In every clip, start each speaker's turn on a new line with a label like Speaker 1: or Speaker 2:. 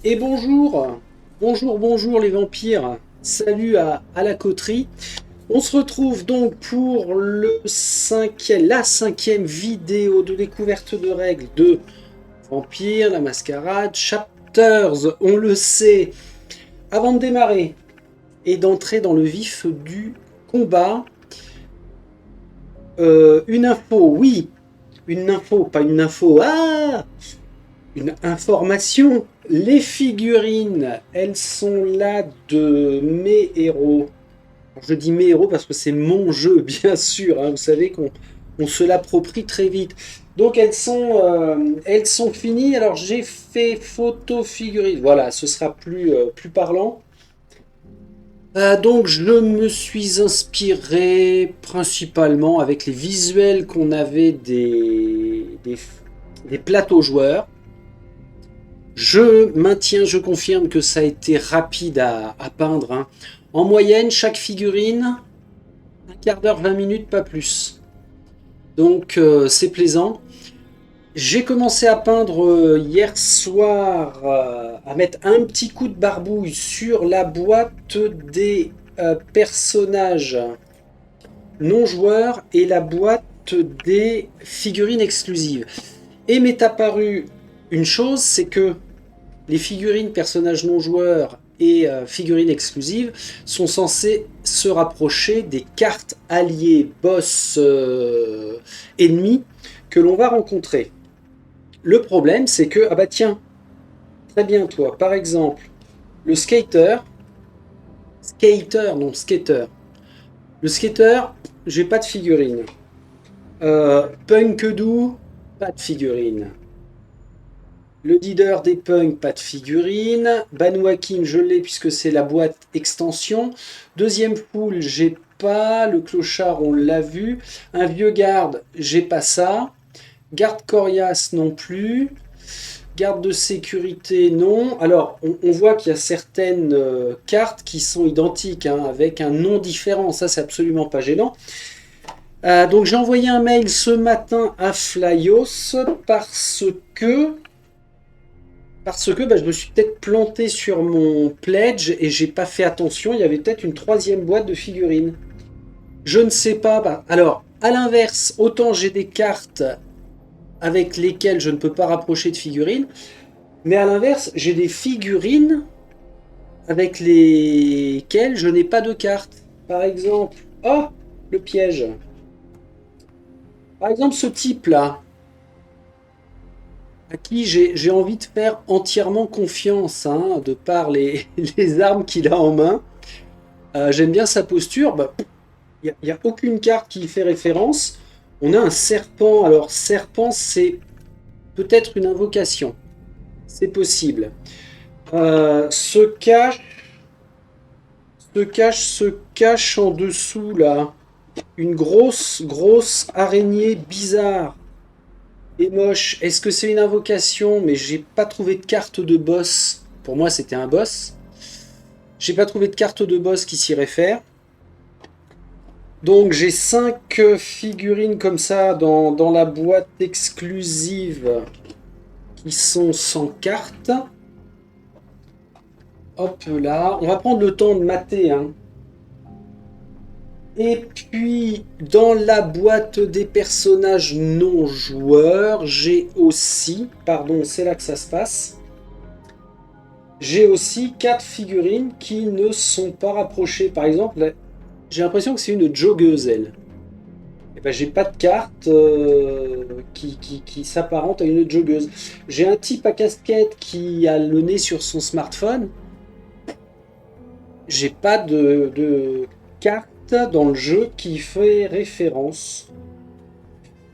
Speaker 1: Et bonjour, bonjour les vampires, salut à la coterie. On se retrouve donc pour la cinquième vidéo de découverte de règles de Vampire, la Mascarade, Chapters, on le sait. Avant de démarrer et d'entrer dans le vif du combat, une info, oui, une info, pas une info, une information. Les figurines, elles sont là de mes héros. Je dis mes héros parce que c'est mon jeu, bien sûr. Hein, vous savez qu'on se l'approprie très vite. Donc elles sont finies. Alors j'ai fait photo figurine. Voilà, ce sera plus parlant. Donc je me suis inspiré principalement avec les visuels qu'on avait des plateaux joueurs. Je maintiens, je confirme que ça a été rapide à peindre. Hein. En moyenne, chaque figurine, un quart d'heure, 20 minutes, pas plus. Donc c'est plaisant. J'ai commencé à peindre hier soir, à mettre un petit coup de barbouille sur la boîte des personnages non joueurs et la boîte des figurines exclusives. Et m'est apparu une chose, c'est que les figurines personnages non joueurs et figurines exclusives sont censées se rapprocher des cartes alliées boss ennemis que l'on va rencontrer. Le problème, c'est que, ah bah tiens, très bien toi, par exemple, le skater. Le skater, j'ai pas de figurine. Punkedoo, pas de figurine. Le leader des punks, pas de figurine. Banwakin, je l'ai puisque c'est la boîte extension. Deuxième pool, j'ai pas. Le clochard, on l'a vu. Un vieux garde, j'ai pas ça. Garde coriace non plus. Garde de sécurité, non. Alors, on voit qu'il y a certaines cartes qui sont identiques, hein, avec un nom différent. Ça, c'est absolument pas gênant. Donc, j'ai envoyé un mail ce matin à Flyos parce que je me suis peut-être planté sur mon pledge et j'ai pas fait attention. Il y avait peut-être une troisième boîte de figurines. Je ne sais pas. Alors, à l'inverse, autant j'ai des cartes avec lesquelles je ne peux pas rapprocher de figurines, mais à l'inverse, j'ai des figurines avec lesquelles je n'ai pas de cartes. Par exemple, oh, le piège. Par exemple, ce type-là, à qui j'ai envie de faire entièrement confiance, hein, de par les armes qu'il a en main. J'aime bien sa posture. Il n'y a aucune carte qui y fait référence. On a un serpent. Alors, serpent, c'est peut-être une invocation. C'est possible. Se cache en dessous, là. Une grosse araignée bizarre et moche. Est-ce que c'est une invocation? Mais j'ai pas trouvé de carte de boss. Pour moi, c'était un boss. J'ai pas trouvé de carte de boss qui s'y réfère. Donc j'ai 5 figurines comme ça dans la boîte exclusive qui sont sans carte. Hop là. On va prendre le temps de mater. Hein. Et puis, dans la boîte des personnages non joueurs, j'ai aussi, pardon, c'est là que ça se passe, j'ai aussi 4 figurines qui ne sont pas rapprochées. Par exemple, j'ai l'impression que c'est une joggeuse, elle. Et ben, j'ai pas de carte qui s'apparente à une joggeuse. J'ai un type à casquette qui a le nez sur son smartphone. J'ai pas de carte dans le jeu qui fait référence.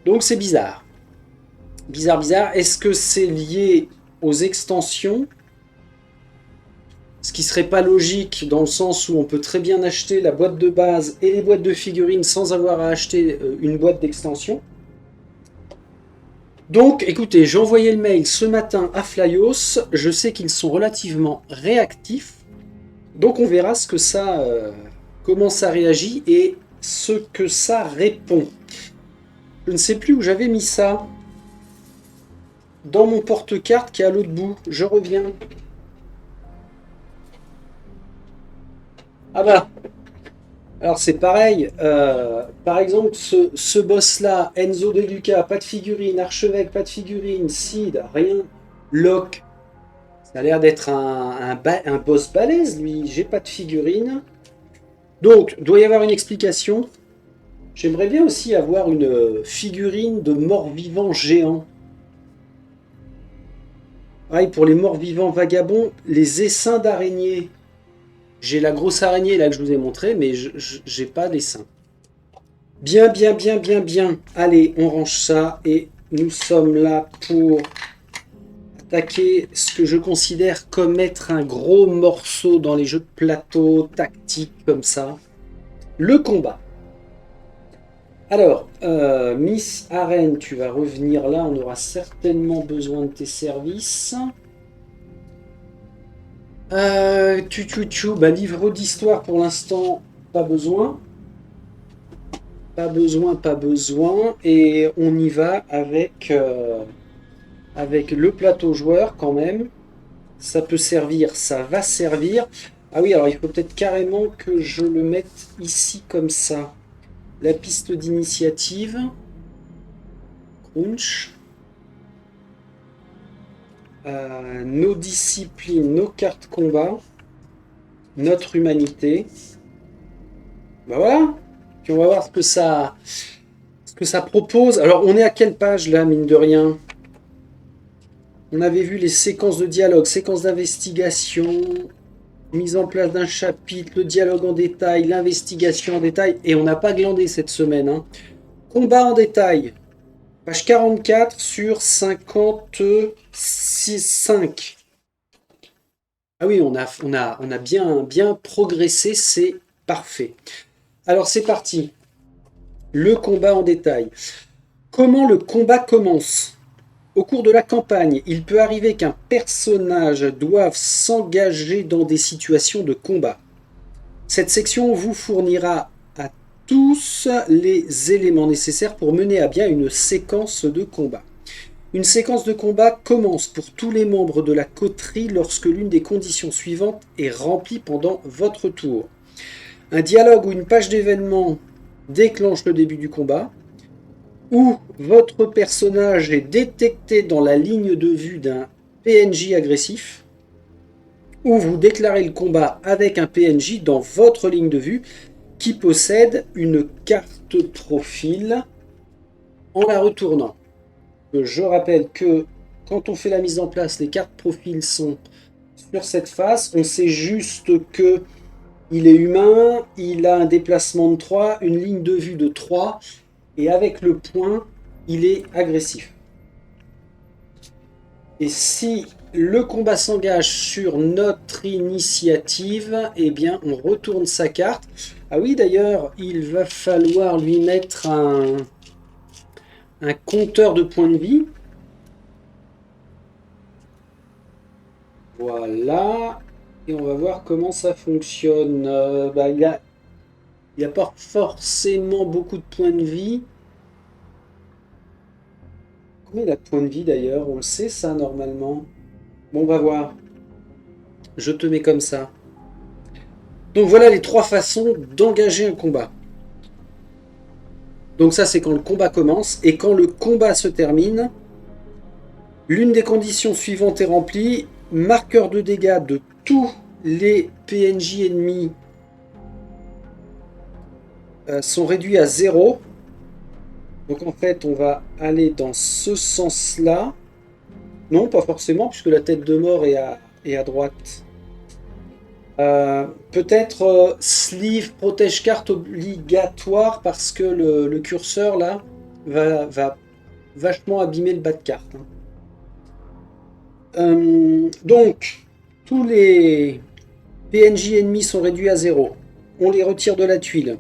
Speaker 1: Donc c'est bizarre. Bizarre. Est-ce que c'est lié aux extensions? Ce qui serait pas logique dans le sens où on peut très bien acheter la boîte de base et les boîtes de figurines sans avoir à acheter une boîte d'extension. Donc écoutez, j'ai envoyé le mail ce matin à Flyos. Je sais qu'ils sont relativement réactifs. Donc on verra ce que ça... comment ça réagit et ce que ça répond. Je ne sais plus où j'avais mis ça. Dans mon porte-carte qui est à l'autre bout. Je reviens. Ah bah, alors c'est pareil. Par exemple, ce boss-là, Enzo De Luca, pas de figurine. Archevêque, pas de figurine. Sid, rien. Locke, ça a l'air d'être un boss balèze, lui. J'ai pas de figurine. Donc, doit y avoir une explication. J'aimerais bien aussi avoir une figurine de mort-vivant géant. Pareil pour les morts-vivants vagabonds, les essaims d'araignées. J'ai la grosse araignée là que je vous ai montré, mais j'ai pas d'essaim. Bien, bien, bien, bien, bien. Allez, on range ça et nous sommes là pour attaquer ce que je considère comme être un gros morceau dans les jeux de plateau, tactique comme ça. Le combat. Alors, Miss Arène, tu vas revenir là, on aura certainement besoin de tes services. Bah, livre d'histoire pour l'instant, pas besoin. Pas besoin, pas besoin. Et on y va avec le plateau joueur quand même. Ça peut servir, ça va servir. Ah oui, alors il faut peut-être carrément que je le mette ici comme ça. La piste d'initiative. Crunch. Nos disciplines, nos cartes combat. Notre humanité. Bah voilà. Puis on va voir ce que ça propose. Alors on est à quelle page là, mine de rien? On avait vu les séquences de dialogue, séquences d'investigation, mise en place d'un chapitre, le dialogue en détail, l'investigation en détail, et on n'a pas glandé cette semaine. Hein. Combat en détail, page 44 sur 56,5. Ah oui, on a bien, bien progressé, c'est parfait. Alors c'est parti. Le combat en détail. Comment le combat commence? Au cours de la campagne, il peut arriver qu'un personnage doive s'engager dans des situations de combat. Cette section vous fournira à tous les éléments nécessaires pour mener à bien une séquence de combat. Une séquence de combat commence pour tous les membres de la coterie lorsque l'une des conditions suivantes est remplie pendant votre tour. Un dialogue ou une page d'événement déclenche le début du combat, ou votre personnage est détecté dans la ligne de vue d'un PNJ agressif, ou vous déclarez le combat avec un PNJ dans votre ligne de vue qui possède une carte profil en la retournant. Je rappelle que quand on fait la mise en place, les cartes profil sont sur cette face. On sait juste que il est humain, il a un déplacement de 3, une ligne de vue de 3, et avec le point, il est agressif. Et si le combat s'engage sur notre initiative, eh bien, on retourne sa carte. Ah oui, d'ailleurs, il va falloir lui mettre un compteur de points de vie. Voilà. Et on va voir comment ça fonctionne. Il n'y a pas forcément beaucoup de points de vie. Combien il a de points de vie d'ailleurs? On le sait ça normalement. Bon, on va voir. Je te mets comme ça. Donc voilà les trois façons d'engager un combat. Donc ça c'est quand le combat commence. Et quand le combat se termine, l'une des conditions suivantes est remplie. Marqueur de dégâts de tous les PNJ ennemis sont réduits à 0. Donc en fait on va aller dans ce sens-là. Non, pas forcément, puisque la tête de mort est à droite. Peut-être sleeve protège carte obligatoire parce que le curseur là va vachement abîmer le bas de carte. Hein. Donc, tous les PNJ ennemis sont réduits à 0. On les retire de la tuile.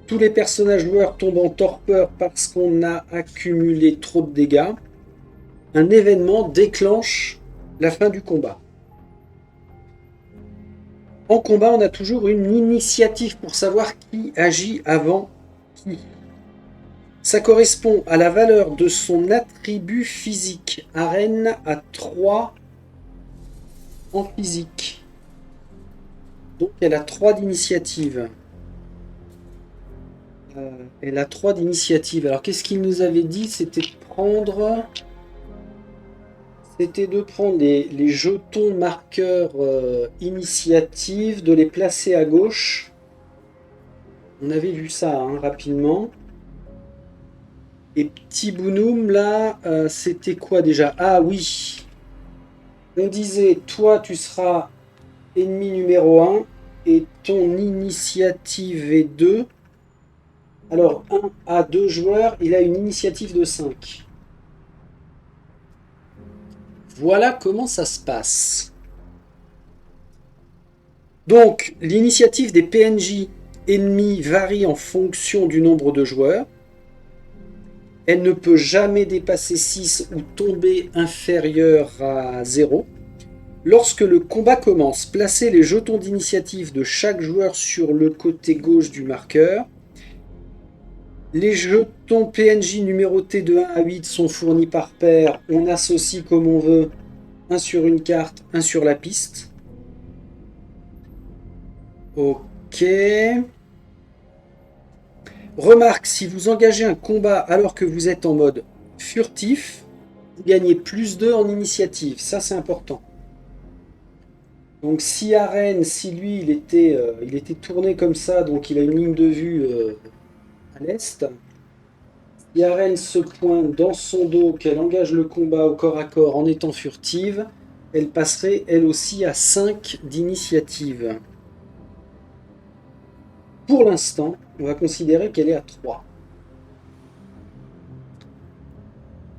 Speaker 1: Tous les personnages joueurs tombent en torpeur parce qu'on a accumulé trop de dégâts. Un événement déclenche la fin du combat. En combat, on a toujours une initiative pour savoir qui agit avant qui. Ça correspond à la valeur de son attribut physique. Arène à 3 en physique. Donc elle a 3 d'initiative. Elle a 3 d'initiative. Alors qu'est-ce qu'il nous avait dit? C'était de prendre... C'était de prendre les jetons marqueurs initiative, de les placer à gauche. On avait vu ça hein, rapidement. Et petit Bounoum, là, c'était quoi déjà? Ah oui. On disait, toi, tu seras ennemi numéro 1 et ton initiative est 2. Alors, 1 à 2 joueurs, il a une initiative de 5. Voilà comment ça se passe. Donc, l'initiative des PNJ ennemis varie en fonction du nombre de joueurs. Elle ne peut jamais dépasser 6 ou tomber inférieure à 0. Lorsque le combat commence, placez les jetons d'initiative de chaque joueur sur le côté gauche du marqueur. Les jetons PNJ numérotés de 1 à 8 sont fournis par paire. On associe comme on veut, un sur une carte, un sur la piste. Ok. Remarque, si vous engagez un combat alors que vous êtes en mode furtif, vous gagnez plus 2 en initiative. Ça, c'est important. Donc si Arène, si lui, il était tourné comme ça, donc il a une ligne de vue à l'est. Si Arène se pointe dans son dos, qu'elle engage le combat au corps à corps en étant furtive, elle passerait elle aussi à 5 d'initiative. Pour l'instant, on va considérer qu'elle est à 3.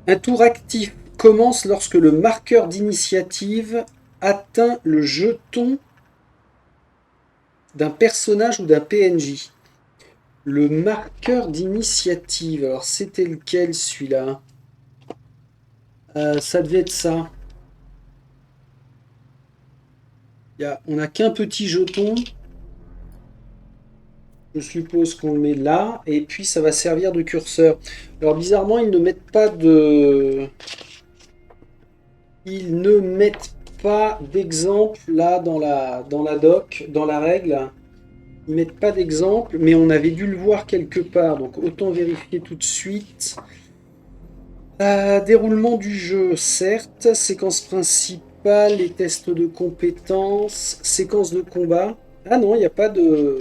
Speaker 1: Un tour actif commence lorsque le marqueur d'initiative atteint le jeton d'un personnage ou d'un PNJ. Le marqueur d'initiative, alors c'était lequel celui-là? Ça devait être ça. On n'a qu'un petit jeton. Je suppose qu'on le met là, et puis ça va servir de curseur. Alors bizarrement, ils ne mettent pas de... Ils ne mettent pas d'exemple là dans la doc, dans la règle. Ils mettent pas d'exemple, mais on avait dû le voir quelque part, donc autant vérifier tout de suite. Déroulement du jeu, certes. Séquence principale, les tests de compétences, séquence de combat. Ah non, il n'y a pas de...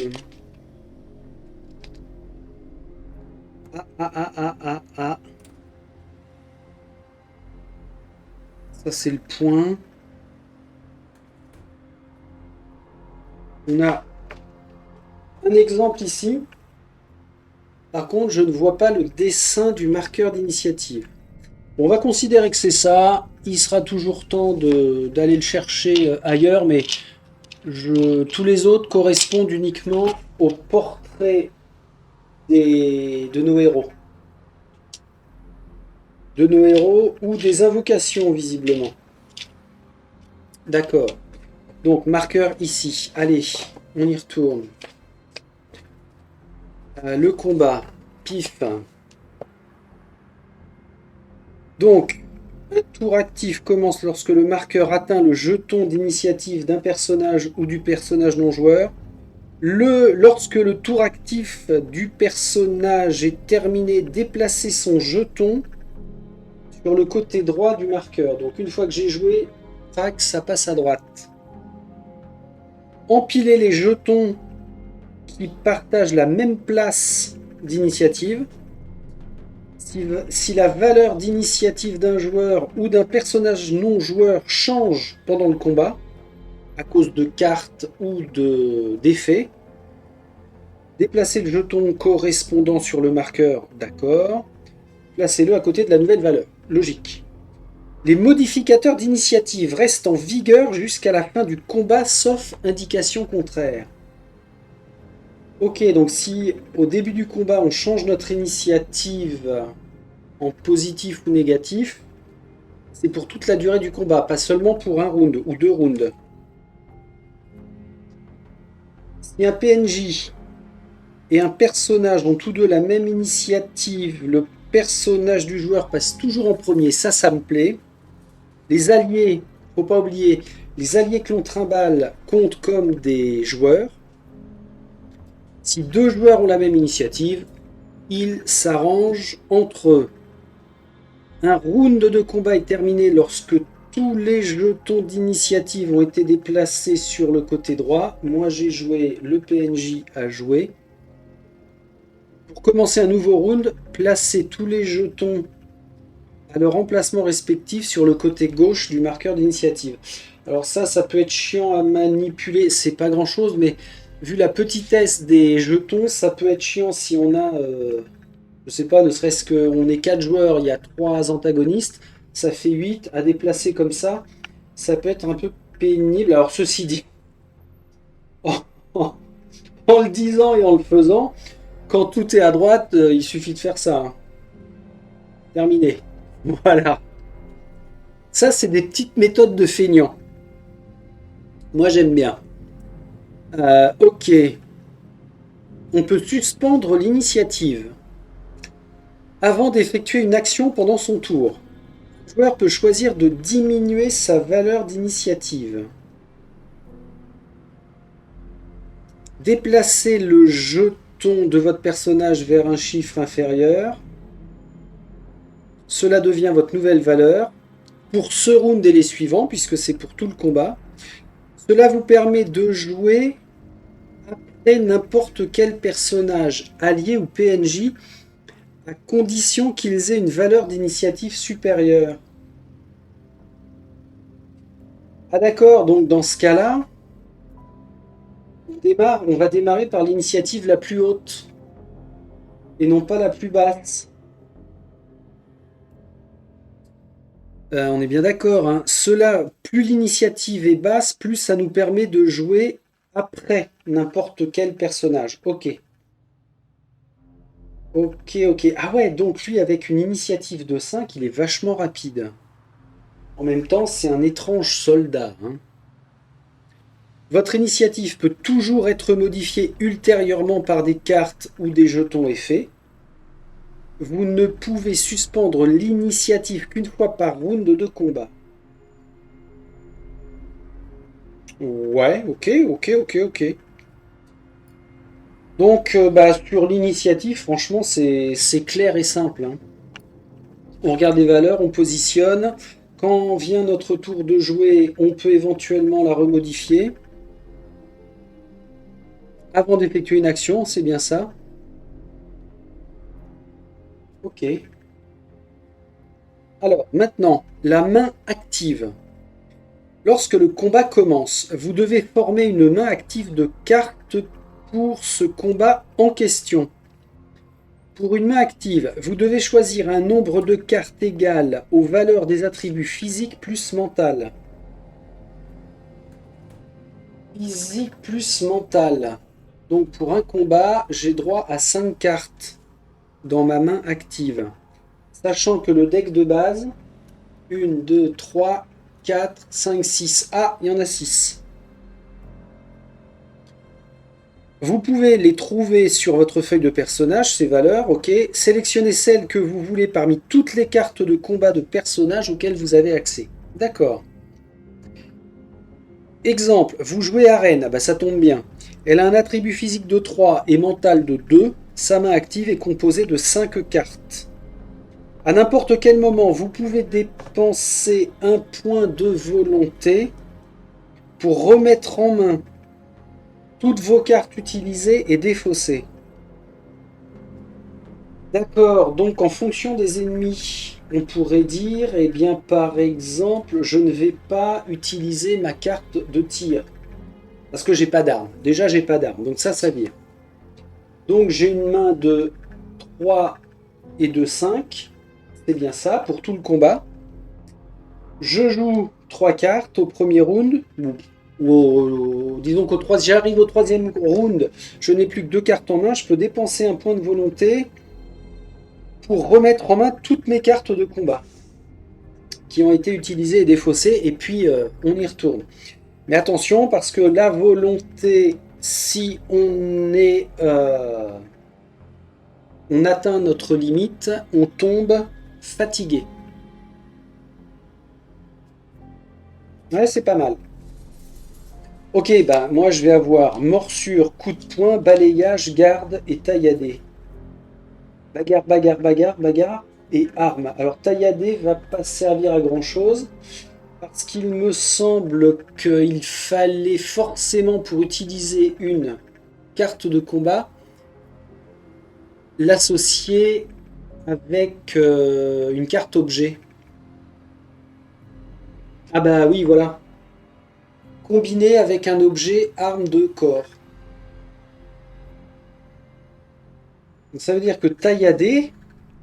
Speaker 1: Ah. Ça, c'est le point. On a un exemple ici. Par contre, je ne vois pas le dessin du marqueur d'initiative. Bon, on va considérer que c'est ça. Il sera toujours temps d'aller le chercher ailleurs, mais tous les autres correspondent uniquement au portrait de nos héros. De nos héros ou des invocations, visiblement. D'accord. Donc, marqueur ici. Allez, on y retourne. Le combat. Pif. Donc, un tour actif commence lorsque le marqueur atteint le jeton d'initiative d'un personnage ou du personnage non joueur. Lorsque le tour actif du personnage est terminé, déplacez son jeton sur le côté droit du marqueur. Donc une fois que j'ai joué, tac, ça passe à droite. Empilez les jetons qui partagent la même place d'initiative. Si la valeur d'initiative d'un joueur ou d'un personnage non joueur change pendant le combat, à cause de cartes ou d'effets, déplacez le jeton correspondant sur le marqueur, d'accord. Placez-le à côté de la nouvelle valeur, logique. Les modificateurs d'initiative restent en vigueur jusqu'à la fin du combat, sauf indication contraire. Ok, donc si au début du combat on change notre initiative en positif ou négatif, c'est pour toute la durée du combat, pas seulement pour un round ou 2 rounds. Si un PNJ et un personnage ont tous deux la même initiative, le personnage du joueur passe toujours en premier, ça me plaît. Les alliés faut pas oublier, les alliés que l'on trimballe comptent comme des joueurs. Si deux joueurs ont la même initiative, ils s'arrangent entre eux. Un round de combat est terminé lorsque tous les jetons d'initiative ont été déplacés sur le côté droit. Moi j'ai joué, le PNJ a joué. Pour commencer un nouveau round, placez tous les jetons à leur emplacement respectif sur le côté gauche du marqueur d'initiative. Alors ça peut être chiant à manipuler, c'est pas grand chose, mais vu la petitesse des jetons, ça peut être chiant si on a, je sais pas, ne serait-ce qu'on est 4 joueurs, il y a 3 antagonistes, ça fait 8 à déplacer comme ça peut être un peu pénible. Alors ceci dit, en le disant et en le faisant, quand tout est à droite, il suffit de faire ça. Hein. Terminé. Voilà. Ça, c'est des petites méthodes de feignant. Moi, j'aime bien. Ok. On peut suspendre l'initiative. Avant d'effectuer une action pendant son tour, le joueur peut choisir de diminuer sa valeur d'initiative. Déplacez le jeton de votre personnage vers un chiffre inférieur. Cela devient votre nouvelle valeur pour ce round et les suivants, puisque c'est pour tout le combat. Cela vous permet de jouer après n'importe quel personnage, allié ou PNJ, à condition qu'ils aient une valeur d'initiative supérieure. Ah d'accord, donc dans ce cas-là, on va démarrer par l'initiative la plus haute, et non pas la plus basse. On est bien d'accord, hein. Cela, plus l'initiative est basse, plus ça nous permet de jouer après n'importe quel personnage. Ok. Ok. Ah ouais, donc lui, avec une initiative de 5, il est vachement rapide. En même temps, c'est un étrange soldat. Hein. Votre initiative peut toujours être modifiée ultérieurement par des cartes ou des jetons effets. Vous ne pouvez suspendre l'initiative qu'une fois par round de combat. Ouais, ok. Donc, sur l'initiative, franchement, c'est clair et simple. Hein. On regarde les valeurs, on positionne. Quand vient notre tour de jouer, on peut éventuellement la remodifier. Avant d'effectuer une action, c'est bien ça. Ok. Alors, maintenant, la main active. Lorsque le combat commence, vous devez former une main active de cartes pour ce combat en question. Pour une main active, vous devez choisir un nombre de cartes égal aux valeurs des attributs physiques plus mental. Physique plus mental. Donc pour un combat, j'ai droit à 5 cartes dans ma main active. Sachant que le deck de base, 1, 2, 3, 4, 5, 6. Ah, il y en a 6. Vous pouvez les trouver sur votre feuille de personnage, ces valeurs, ok. Sélectionnez celles que vous voulez parmi toutes les cartes de combat de personnages auxquelles vous avez accès. D'accord. Exemple, vous jouez Arène, ah bah ça tombe bien. Elle a un attribut physique de 3 et mental de 2. Sa main active est composée de 5 cartes. À n'importe quel moment, vous pouvez dépenser un point de volonté pour remettre en main toutes vos cartes utilisées et défaussées. D'accord, donc en fonction des ennemis, on pourrait dire, eh bien par exemple, je ne vais pas utiliser ma carte de tir. Parce que j'ai pas d'arme. Déjà, j'ai pas d'arme, donc ça vient. Donc j'ai une main de 3 et de 5. C'est bien ça, pour tout le combat. Je joue 3 cartes au premier round. Disons j'arrive au troisième round, je n'ai plus que 2 cartes en main. Je peux dépenser un point de volonté pour remettre en main toutes mes cartes de combat qui ont été utilisées et défaussées. Et puis, on y retourne. Mais attention, parce que la volonté, si on atteint notre limite, on tombe fatigué. Ouais, c'est pas mal. Ok, bah moi je vais avoir morsure, coup de poing, balayage, garde et tailladé. Bagarre, bagarre, bagarre, bagarre et arme. Alors tailladé va pas servir à grand chose parce qu'il me semble qu'il fallait forcément pour utiliser une carte de combat l'associer avec une carte objet. Ah bah oui, voilà. Combiné avec un objet arme de corps. Donc ça veut dire que tailladé,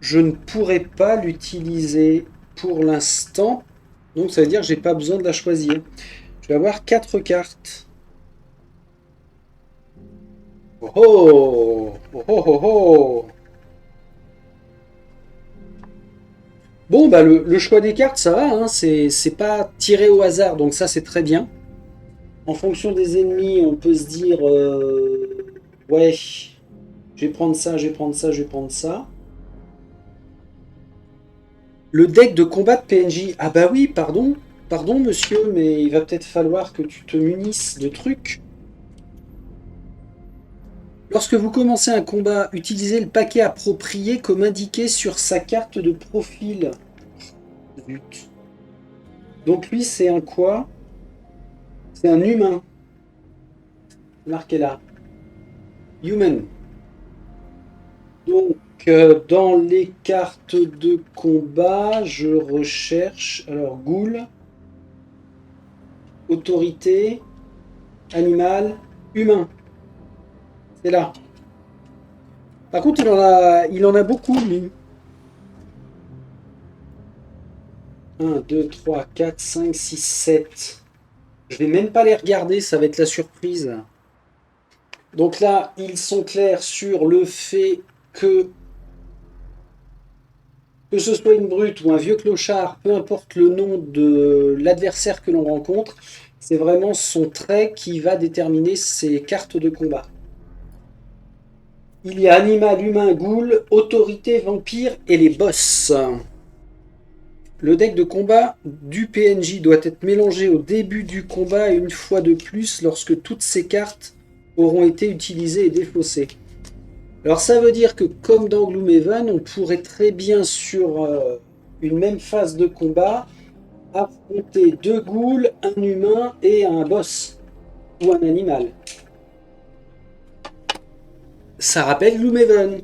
Speaker 1: je ne pourrais pas l'utiliser pour l'instant. Donc ça veut dire que j'ai pas besoin de la choisir. Je vais avoir 4 cartes. Oh oh oh oh oh oh. Bon bah le choix des cartes ça va, hein, c'est pas tiré au hasard, donc ça c'est très bien. En fonction des ennemis, on peut se dire ouais, je vais prendre ça, je vais prendre ça, je vais prendre ça. Le deck de combat de PNJ. Ah bah oui, pardon. Pardon monsieur, mais il va peut-être falloir que tu te munisses de trucs. Lorsque vous commencez un combat, utilisez le paquet approprié comme indiqué sur sa carte de profil. Zut. Donc lui, c'est un quoi? C'est un humain. Marqué là. Human. Donc, dans les cartes de combat, je recherche. Alors, ghoul, autorité, animal, humain. C'est là. Par contre, il en a beaucoup, lui. 1, 2, 3, 4, 5, 6, 7. Je vais même pas les regarder, ça va être la surprise. Donc là, ils sont clairs sur le fait que ce soit une brute ou un vieux clochard, peu importe le nom de l'adversaire que l'on rencontre, c'est vraiment son trait qui va déterminer ses cartes de combat. Il y a animal, humain, ghoul, autorité, vampire et les boss. Le deck de combat du PNJ doit être mélangé au début du combat et une fois de plus lorsque toutes ces cartes auront été utilisées et défaussées. Alors ça veut dire que comme dans Gloomhaven, on pourrait très bien sur une même phase de combat affronter deux ghouls, un humain et un boss ou un animal. Ça rappelle Gloomhaven.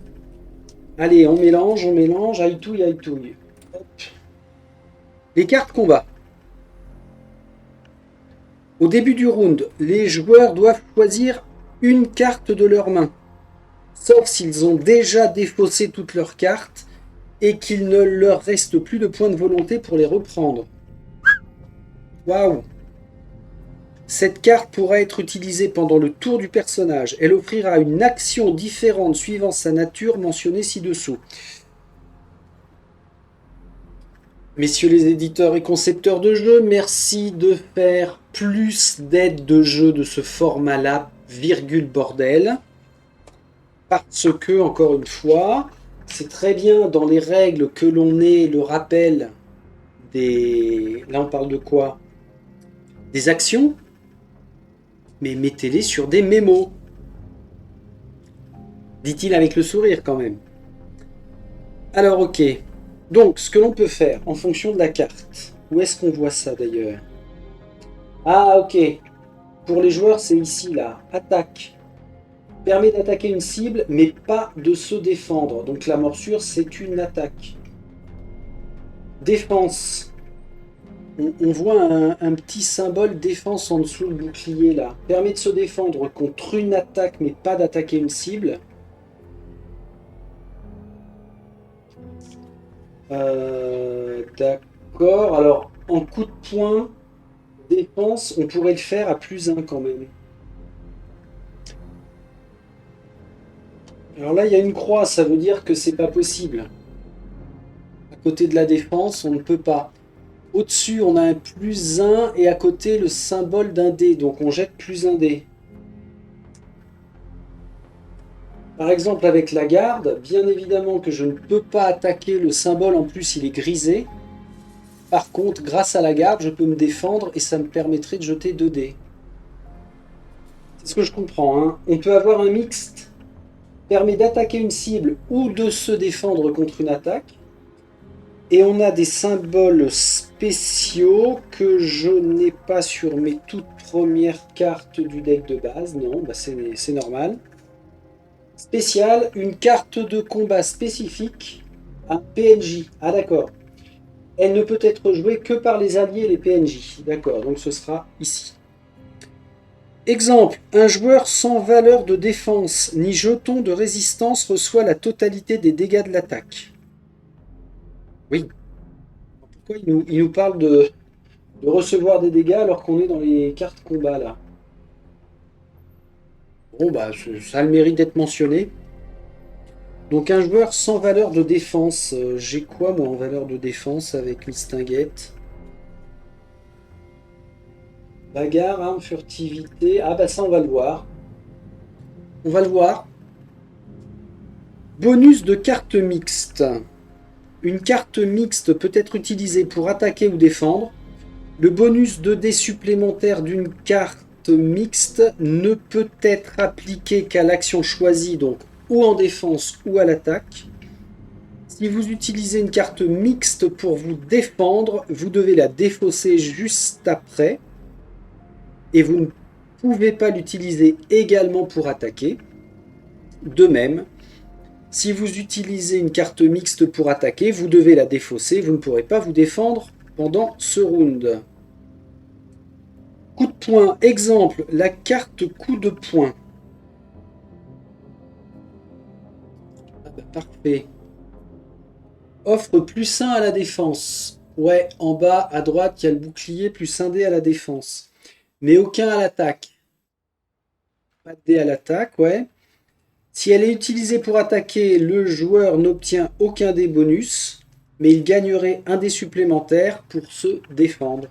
Speaker 1: Allez, on mélange, aïe-touille, aïe-touille. Les cartes combat. Au début du round, les joueurs doivent choisir une carte de leur main, sauf s'ils ont déjà défaussé toutes leurs cartes et qu'il ne leur reste plus de points de volonté pour les reprendre. Waouh! Cette carte pourra être utilisée pendant le tour du personnage. Elle offrira une action différente suivant sa nature mentionnée ci-dessous. Messieurs les éditeurs et concepteurs de jeux, merci de faire plus d'aides de jeu de ce format-là, virgule bordel. Parce que, encore une fois, c'est très bien dans les règles que l'on ait le rappel des... Là, on parle de quoi? Des actions, mais mettez-les sur des mémos. Dit-il avec le sourire quand même. Alors, ok. Donc, ce que l'on peut faire en fonction de la carte. Où est-ce qu'on voit ça d'ailleurs? Ah, ok. Pour les joueurs, c'est ici, là. Attaque. Permet d'attaquer une cible, mais pas de se défendre. Donc la morsure, c'est une attaque. Défense. On voit un petit symbole défense en dessous le bouclier, là. Permet de se défendre contre une attaque, mais pas d'attaquer une cible. D'accord. Alors, en coup de poing, défense, on pourrait le faire à +1 quand même. Alors là, il y a une croix, ça veut dire que c'est pas possible. À côté de la défense, on ne peut pas. Au-dessus, on a un +1 et à côté, le symbole d'un dé. Donc, on jette +1 dé. Par exemple, avec la garde, bien évidemment que je ne peux pas attaquer le symbole. En plus, il est grisé. Par contre, grâce à la garde, je peux me défendre et ça me permettrait de jeter 2 dés. C'est ce que je comprends, hein. On peut avoir un mixte, permet d'attaquer une cible ou de se défendre contre une attaque. Et on a des symboles spéciaux que je n'ai pas sur mes toutes premières cartes du deck de base. Non, bah c'est normal. Spécial, une carte de combat spécifique, un PNJ. Ah d'accord. Elle ne peut être jouée que par les alliés et les PNJ. D'accord, donc ce sera ici. Exemple, un joueur sans valeur de défense ni jeton de résistance reçoit la totalité des dégâts de l'attaque. Oui. Pourquoi il nous parle de recevoir des dégâts alors qu'on est dans les cartes combat là? Bon bah ça a le mérite d'être mentionné. Donc un joueur sans valeur de défense. J'ai quoi moi en valeur de défense avec une stinguette? Bagarre, arme, furtivité. Ah bah ça on va le voir. On va le voir. Bonus de carte mixte. Une carte mixte peut être utilisée pour attaquer ou défendre. Le bonus de dés supplémentaire d'une carte mixte ne peut être appliqué qu'à l'action choisie, donc ou en défense ou à l'attaque. Si vous utilisez une carte mixte pour vous défendre, vous devez la défausser juste après. Et vous ne pouvez pas l'utiliser également pour attaquer. De même, si vous utilisez une carte mixte pour attaquer, vous devez la défausser. Vous ne pourrez pas vous défendre pendant ce round. Coup de poing, exemple, la carte coup de poing. Ah bah parfait. Offre plus 1 à la défense. Ouais, en bas à droite, il y a le bouclier plus 1 dé à la défense. Mais aucun à l'attaque. Pas de dé à l'attaque, ouais. Si elle est utilisée pour attaquer, le joueur n'obtient aucun dé bonus, mais il gagnerait un dé supplémentaire pour se défendre.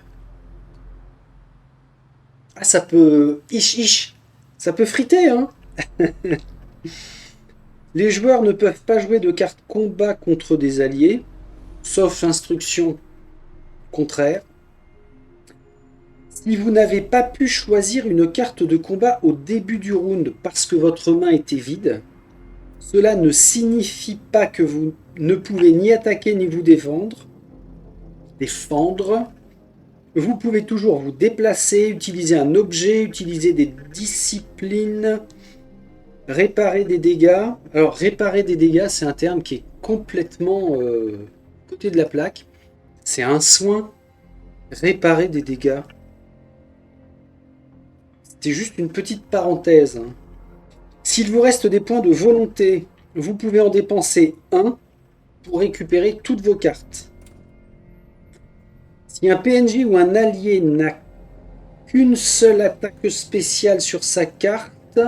Speaker 1: Ah, ça peut... Ça peut friter, hein. Les joueurs ne peuvent pas jouer de cartes combat contre des alliés, sauf instruction contraire. Si vous n'avez pas pu choisir une carte de combat au début du round parce que votre main était vide, cela ne signifie pas que vous ne pouvez ni attaquer ni vous défendre. Vous pouvez toujours vous déplacer, utiliser un objet, utiliser des disciplines, réparer des dégâts. Alors réparer des dégâts, c'est un terme qui est complètement côté de la plaque. C'est un soin. Réparer des dégâts. C'était juste une petite parenthèse. Hein. S'il vous reste des points de volonté, vous pouvez en dépenser 1 pour récupérer toutes vos cartes. Si un PNJ ou un allié n'a qu'une seule attaque spéciale sur sa carte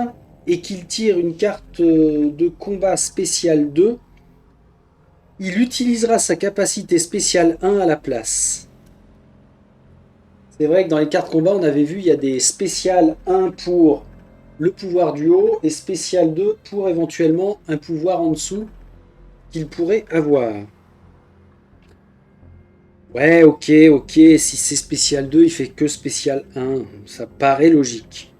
Speaker 1: et qu'il tire une carte de combat spéciale 2, il utilisera sa capacité spéciale 1 à la place. C'est vrai que dans les cartes combat, on avait vu, il y a des spéciales 1 pour le pouvoir du haut et spécial 2 pour éventuellement un pouvoir en dessous qu'il pourrait avoir. Ouais, ok, si c'est spécial 2, il fait que spécial 1. Ça paraît logique.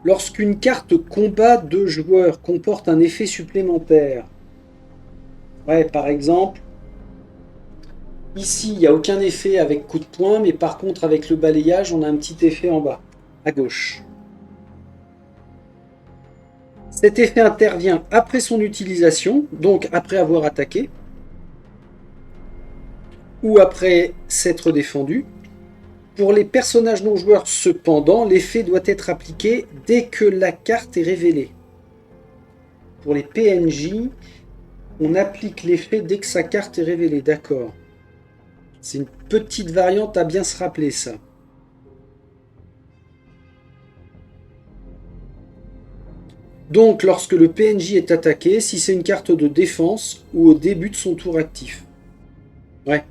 Speaker 1: Lorsqu'une carte combat de joueurs comporte un effet supplémentaire. Ouais, par exemple, ici, il n'y a aucun effet avec coup de poing, mais par contre, avec le balayage, on a un petit effet en bas, à gauche. Cet effet intervient après son utilisation, donc après avoir attaqué, ou après s'être défendu. Pour les personnages non joueurs, cependant, l'effet doit être appliqué dès que la carte est révélée. Pour les PNJ, on applique l'effet dès que sa carte est révélée, d'accord. C'est une petite variante à bien se rappeler, ça. Donc, lorsque le PNJ est attaqué, si c'est une carte de défense ou au début de son tour actif. Ouais.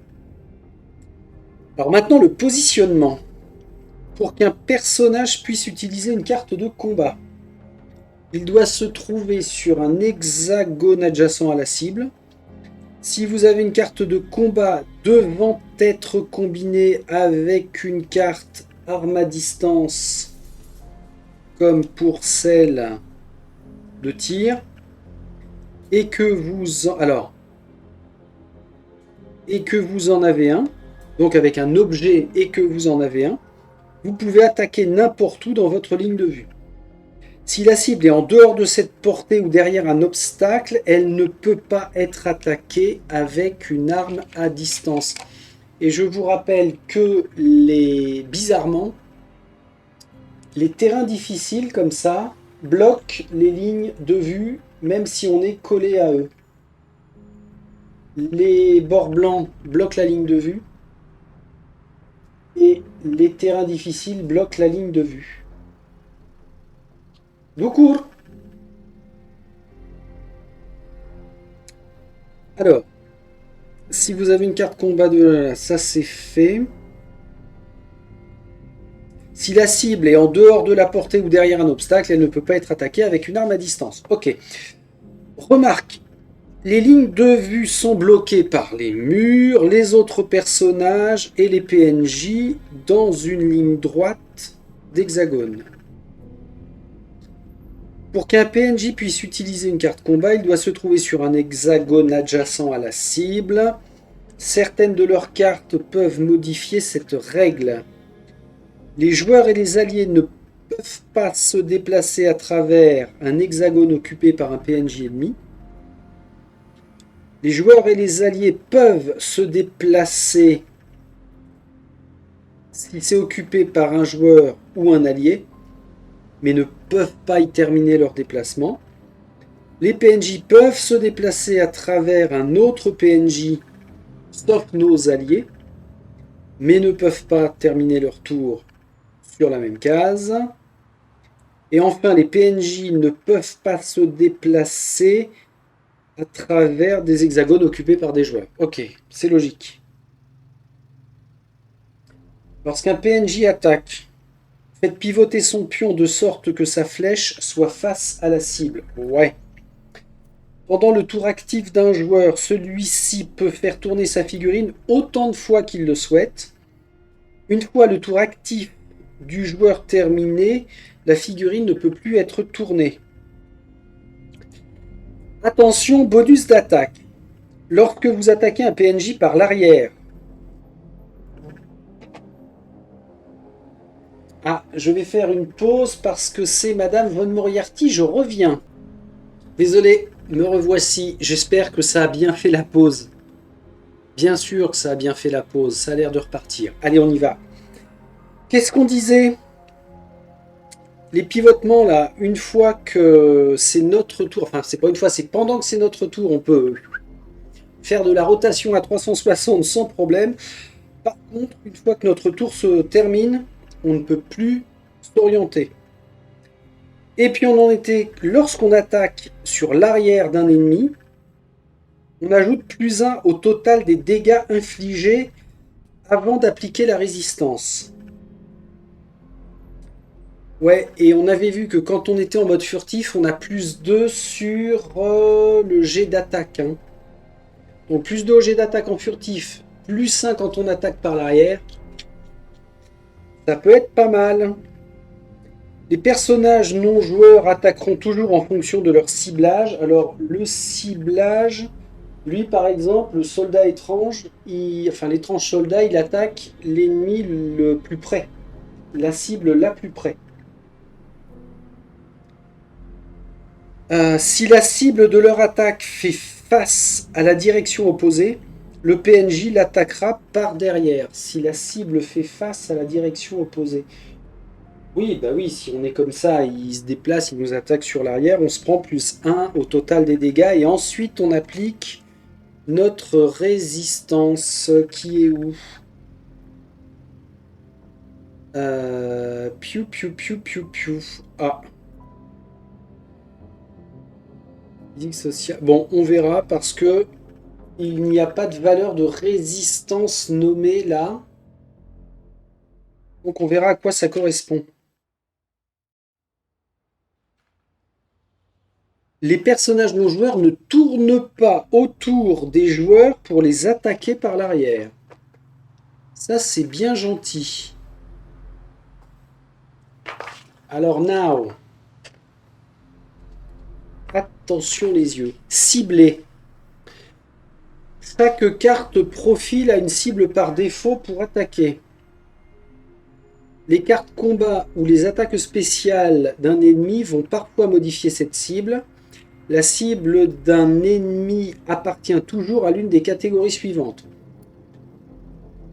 Speaker 1: Alors maintenant, le positionnement. Pour qu'un personnage puisse utiliser une carte de combat, il doit se trouver sur un hexagone adjacent à la cible. Si vous avez une carte de combat devant être combinée avec une carte arme à distance, comme pour celle de tir, et que vous en, alors, et que vous en avez un, donc avec un objet et que vous en avez un, vous pouvez attaquer n'importe où dans votre ligne de vue. Si la cible est en dehors de cette portée ou derrière un obstacle, elle ne peut pas être attaquée avec une arme à distance. Et je vous rappelle que bizarrement, les terrains difficiles comme ça bloquent les lignes de vue même si on est collé à eux. Les bords blancs bloquent la ligne de vue et les terrains difficiles bloquent la ligne de vue. Tout court. Alors, si vous avez une carte combat de ça c'est fait. Si la cible est en dehors de la portée ou derrière un obstacle, elle ne peut pas être attaquée avec une arme à distance. Ok. Remarque, les lignes de vue sont bloquées par les murs, les autres personnages et les PNJ dans une ligne droite d'hexagone. Pour qu'un PNJ puisse utiliser une carte combat, il doit se trouver sur un hexagone adjacent à la cible. Certaines de leurs cartes peuvent modifier cette règle. Les joueurs et les alliés ne peuvent pas se déplacer à travers un hexagone occupé par un PNJ ennemi. Les joueurs et les alliés peuvent se déplacer si c'est occupé par un joueur ou un allié, mais ne peuvent pas y terminer leur déplacement. Les PNJ peuvent se déplacer à travers un autre PNJ, sauf nos alliés, mais ne peuvent pas terminer leur tour sur la même case. Et enfin, les PNJ ne peuvent pas se déplacer à travers des hexagones occupés par des joueurs. Ok, c'est logique. Lorsqu'un PNJ attaque, faites pivoter son pion de sorte que sa flèche soit face à la cible. Ouais. Pendant le tour actif d'un joueur, celui-ci peut faire tourner sa figurine autant de fois qu'il le souhaite. Une fois le tour actif du joueur terminé, la figurine ne peut plus être tournée. Attention, bonus d'attaque. Lorsque vous attaquez un PNJ par l'arrière. Ah, je vais faire une pause parce que c'est Madame Von Moriarty, je reviens. Désolé, me revoici. J'espère que ça a bien fait la pause. Bien sûr que ça a bien fait la pause, ça a l'air de repartir. Allez, on y va. Qu'est-ce qu'on disait? Les pivotements, là, une fois que c'est notre tour, enfin, c'est pas une fois, c'est pendant que c'est notre tour, on peut faire de la rotation à 360 sans problème. Par contre, une fois que notre tour se termine, on ne peut plus s'orienter. Et puis on en était, lorsqu'on attaque sur l'arrière d'un ennemi, on ajoute +1 au total des dégâts infligés avant d'appliquer la résistance. Ouais, et on avait vu que quand on était en mode furtif, on a +2 sur le jet d'attaque. Hein. Donc +2 au jet d'attaque en furtif, +1 quand on attaque par l'arrière. Ça peut être pas mal. Les personnages non joueurs attaqueront toujours en fonction de leur ciblage. Alors le ciblage, lui par exemple, le soldat étrange, enfin l'étrange soldat, il attaque l'ennemi le plus près. La cible la plus près. Si la cible de leur attaque fait face à la direction opposée, le PNJ l'attaquera par derrière. Si la cible fait face à la direction opposée. Oui, bah oui, si on est comme ça, il se déplace, il nous attaque sur l'arrière, on se prend +1 au total des dégâts et ensuite on applique notre résistance qui est où? Piou piou piou piou piou. Ah. Physique sociale. Bon, on verra parce que il n'y a pas de valeur de résistance nommée là. Donc on verra à quoi ça correspond. Les personnages non joueurs ne tournent pas autour des joueurs pour les attaquer par l'arrière. Ça, c'est bien gentil. Alors, now. Attention les yeux. Cibler. Chaque carte profil a une cible par défaut pour attaquer. Les cartes combat ou les attaques spéciales d'un ennemi vont parfois modifier cette cible. La cible d'un ennemi appartient toujours à l'une des catégories suivantes.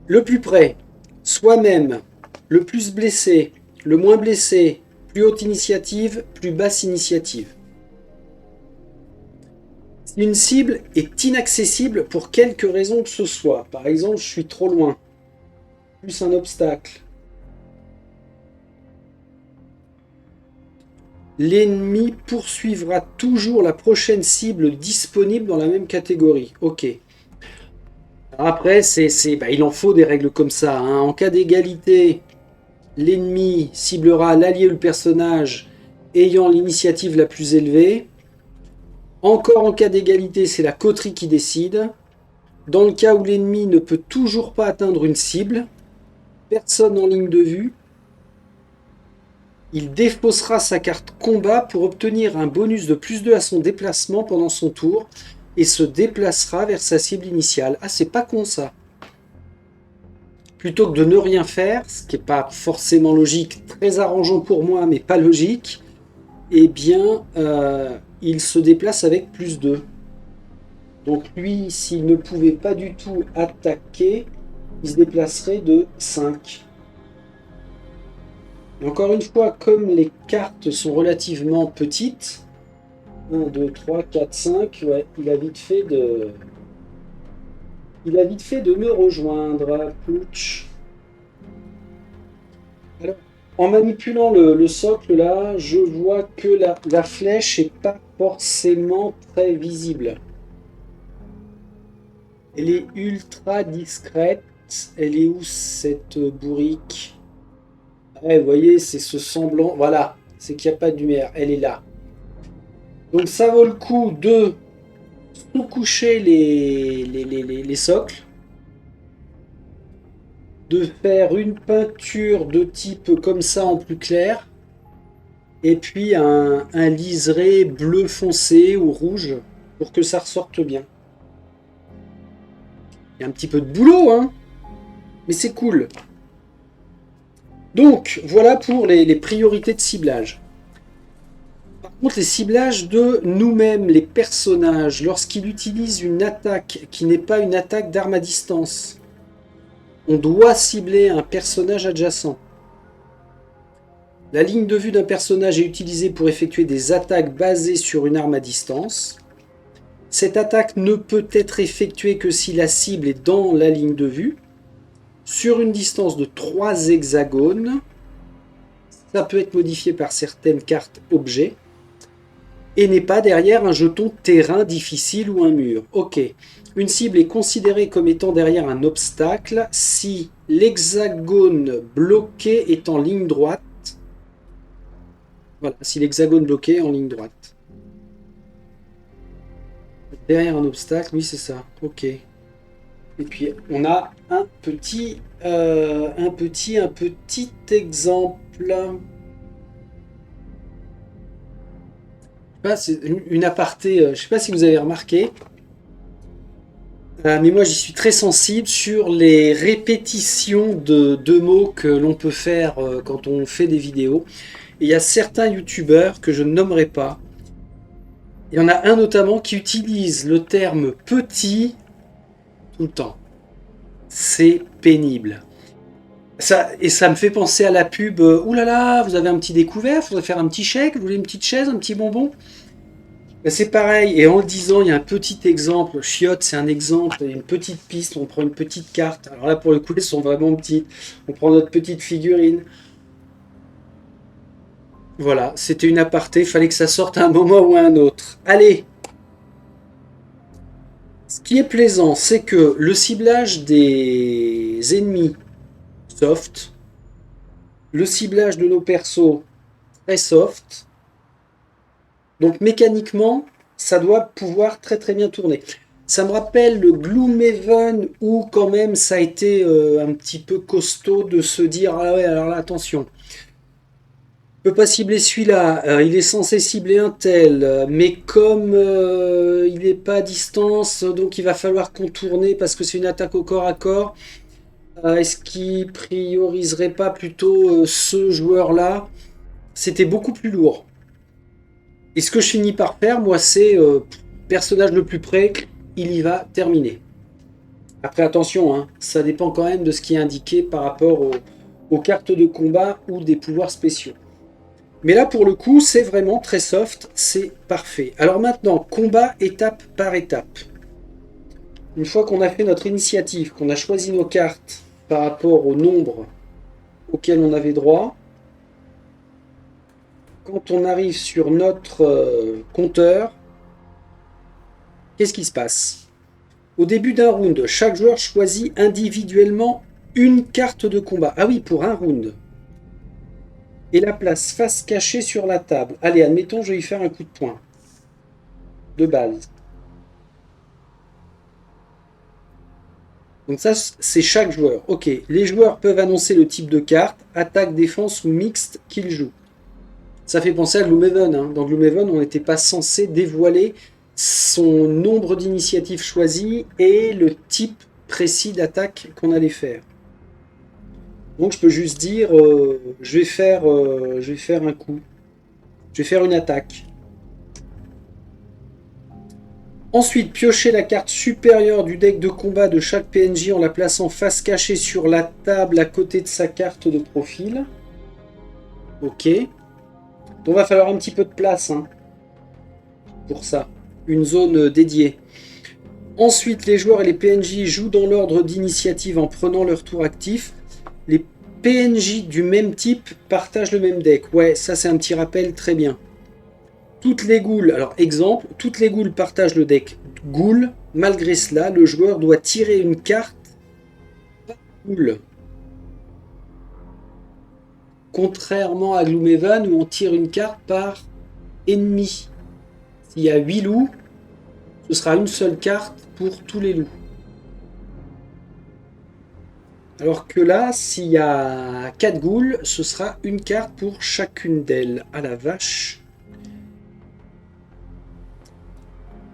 Speaker 1: Le plus près, soi-même, le plus blessé, le moins blessé, plus haute initiative, plus basse initiative. Si une cible est inaccessible pour quelque raison que ce soit, par exemple je suis trop loin, plus un obstacle, l'ennemi poursuivra toujours la prochaine cible disponible dans la même catégorie. Ok. Après, il en faut des règles comme ça, hein. En cas d'égalité, l'ennemi ciblera l'allié ou le personnage ayant l'initiative la plus élevée. Encore en cas d'égalité, c'est la coterie qui décide. Dans le cas où l'ennemi ne peut toujours pas atteindre une cible, personne en ligne de vue, il défaussera sa carte combat pour obtenir un bonus de +2 à son déplacement pendant son tour et se déplacera vers sa cible initiale. Ah, c'est pas con ça. Plutôt que de ne rien faire, ce qui n'est pas forcément logique, très arrangeant pour moi, mais pas logique, eh bien, il se déplace avec +2. Donc lui, s'il ne pouvait pas du tout attaquer, il se déplacerait de 5. Et encore une fois, comme les cartes sont relativement petites, 1, 2, 3, 4, 5, ouais, il a vite fait de me rejoindre. Plouch. Alors, en manipulant le socle là, je vois que la flèche n'est pas forcément très visible. Elle est ultra discrète. Elle est où cette bourrique? Ouais, vous voyez, c'est ce semblant. Voilà, c'est qu'il n'y a pas de lumière. Elle est là. Donc ça vaut le coup de sous-coucher les socles. De faire une peinture de type comme ça en plus clair. Et puis un liseré bleu foncé ou rouge pour que ça ressorte bien. Il y a un petit peu de boulot, hein, mais c'est cool. Donc, voilà pour les priorités de ciblage. Par contre, les ciblages de nous-mêmes, les personnages, lorsqu'ils utilisent une attaque qui n'est pas une attaque d'arme à distance, on doit cibler un personnage adjacent. La ligne de vue d'un personnage est utilisée pour effectuer des attaques basées sur une arme à distance. Cette attaque ne peut être effectuée que si la cible est dans la ligne de vue, sur une distance de 3 hexagones. Ça peut être modifié par certaines cartes objets. Et n'est pas derrière un jeton terrain difficile ou un mur. Ok. Une cible est considérée comme étant derrière un obstacle si l'hexagone bloqué est en ligne droite. Voilà, si l'hexagone bloqué est en ligne droite. Derrière un obstacle, oui c'est ça. Ok. Et puis on a un petit exemple. C'est une aparté, je sais pas si vous avez remarqué, mais moi j'y suis très sensible sur les répétitions de mots que l'on peut faire quand on fait des vidéos. Et il y a certains youtubeurs que je ne nommerai pas. Il y en a un notamment qui utilise le terme petit tout le temps. C'est pénible. Ça me fait penser à la pub. Ouh là là, vous avez un petit découvert, faudrait faire un petit chèque, vous voulez une petite chaise, un petit bonbon? Ben, c'est pareil, et en le disant, il y a un petit exemple. Chiotte, c'est un exemple, une petite piste, on prend une petite carte. Alors là, pour le coup, elles sont vraiment petites. On prend notre petite figurine. Voilà, c'était une aparté, il fallait que ça sorte à un moment ou à un autre. Allez! Ce qui est plaisant, c'est que le ciblage des ennemis soft, le ciblage de nos persos très soft, Donc mécaniquement, ça doit pouvoir très très bien tourner. Ça me rappelle le Gloomhaven où quand même ça a été un petit peu costaud de se dire ah ouais alors là attention. Je peux pas cibler celui-là, il est censé cibler un tel, mais comme il n'est pas à distance, donc il va falloir contourner parce que c'est une attaque au corps à corps. Est-ce qu'il prioriserait pas plutôt ce joueur-là? C'était beaucoup plus lourd. Et ce que je finis par faire, moi, c'est personnage le plus près, il y va terminer. Après, attention, hein, ça dépend quand même de ce qui est indiqué par rapport aux cartes de combat ou des pouvoirs spéciaux. Mais là, pour le coup, c'est vraiment très soft, c'est parfait. Alors maintenant, combat étape par étape. Une fois qu'on a fait notre initiative, qu'on a choisi nos cartes par rapport au nombre auquel on avait droit, quand on arrive sur notre compteur, qu'est-ce qui se passe? Au début d'un round, chaque joueur choisit individuellement une carte de combat. Ah oui, pour un round. Et la place face cachée sur la table. Allez, admettons, je vais y faire un coup de poing. De base. Donc ça, c'est chaque joueur. Ok, les joueurs peuvent annoncer le type de carte, attaque, défense ou mixte qu'ils jouent. Ça fait penser à Gloomhaven. Hein. Dans Gloomhaven, on n'était pas censé dévoiler son nombre d'initiatives choisies et le type précis d'attaque qu'on allait faire. Donc je peux juste dire, je vais faire un coup. Je vais faire une attaque. Ensuite, piocher la carte supérieure du deck de combat de chaque PNJ en la plaçant face cachée sur la table à côté de sa carte de profil. Ok. Donc va falloir un petit peu de place hein, pour ça. Une zone dédiée. Ensuite, les joueurs et les PNJ jouent dans l'ordre d'initiative en prenant leur tour actif. Les PNJ du même type partagent le même deck. Ouais, ça c'est un petit rappel très bien. Toutes les ghouls, alors exemple, toutes les ghouls partagent le deck ghoul. Malgré cela, le joueur doit tirer une carte par ghoul. Contrairement à Gloomhaven où on tire une carte par ennemi. S'il y a 8 loups, ce sera une seule carte pour tous les loups. Alors que là, s'il y a 4 ghouls, ce sera une carte pour chacune d'elles. Ah la vache.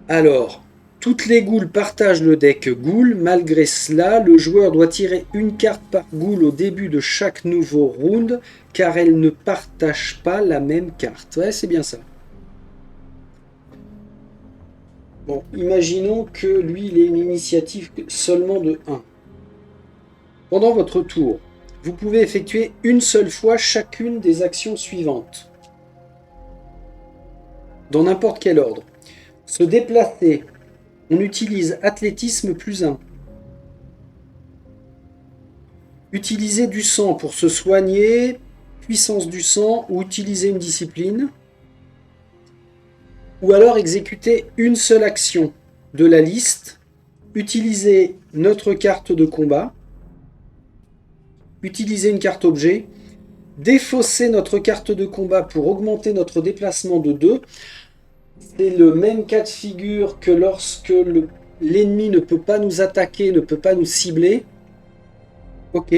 Speaker 1: Alors, toutes les ghouls partagent le deck ghoul. Malgré cela, le joueur doit tirer une carte par ghoul au début de chaque nouveau round, car elles ne partagent pas la même carte. Ouais, c'est bien ça. Bon, imaginons que lui, il ait une initiative seulement de 1. Pendant votre tour, vous pouvez effectuer une seule fois chacune des actions suivantes. Dans n'importe quel ordre. Se déplacer, on utilise athlétisme plus 1. Utiliser du sang pour se soigner, puissance du sang ou utiliser une discipline. Ou alors exécuter une seule action de la liste, utiliser notre carte de combat, utiliser une carte objet, défausser notre carte de combat pour augmenter notre déplacement de 2. C'est le même cas de figure que lorsque l'ennemi ne peut pas nous attaquer, ne peut pas nous cibler. Ok.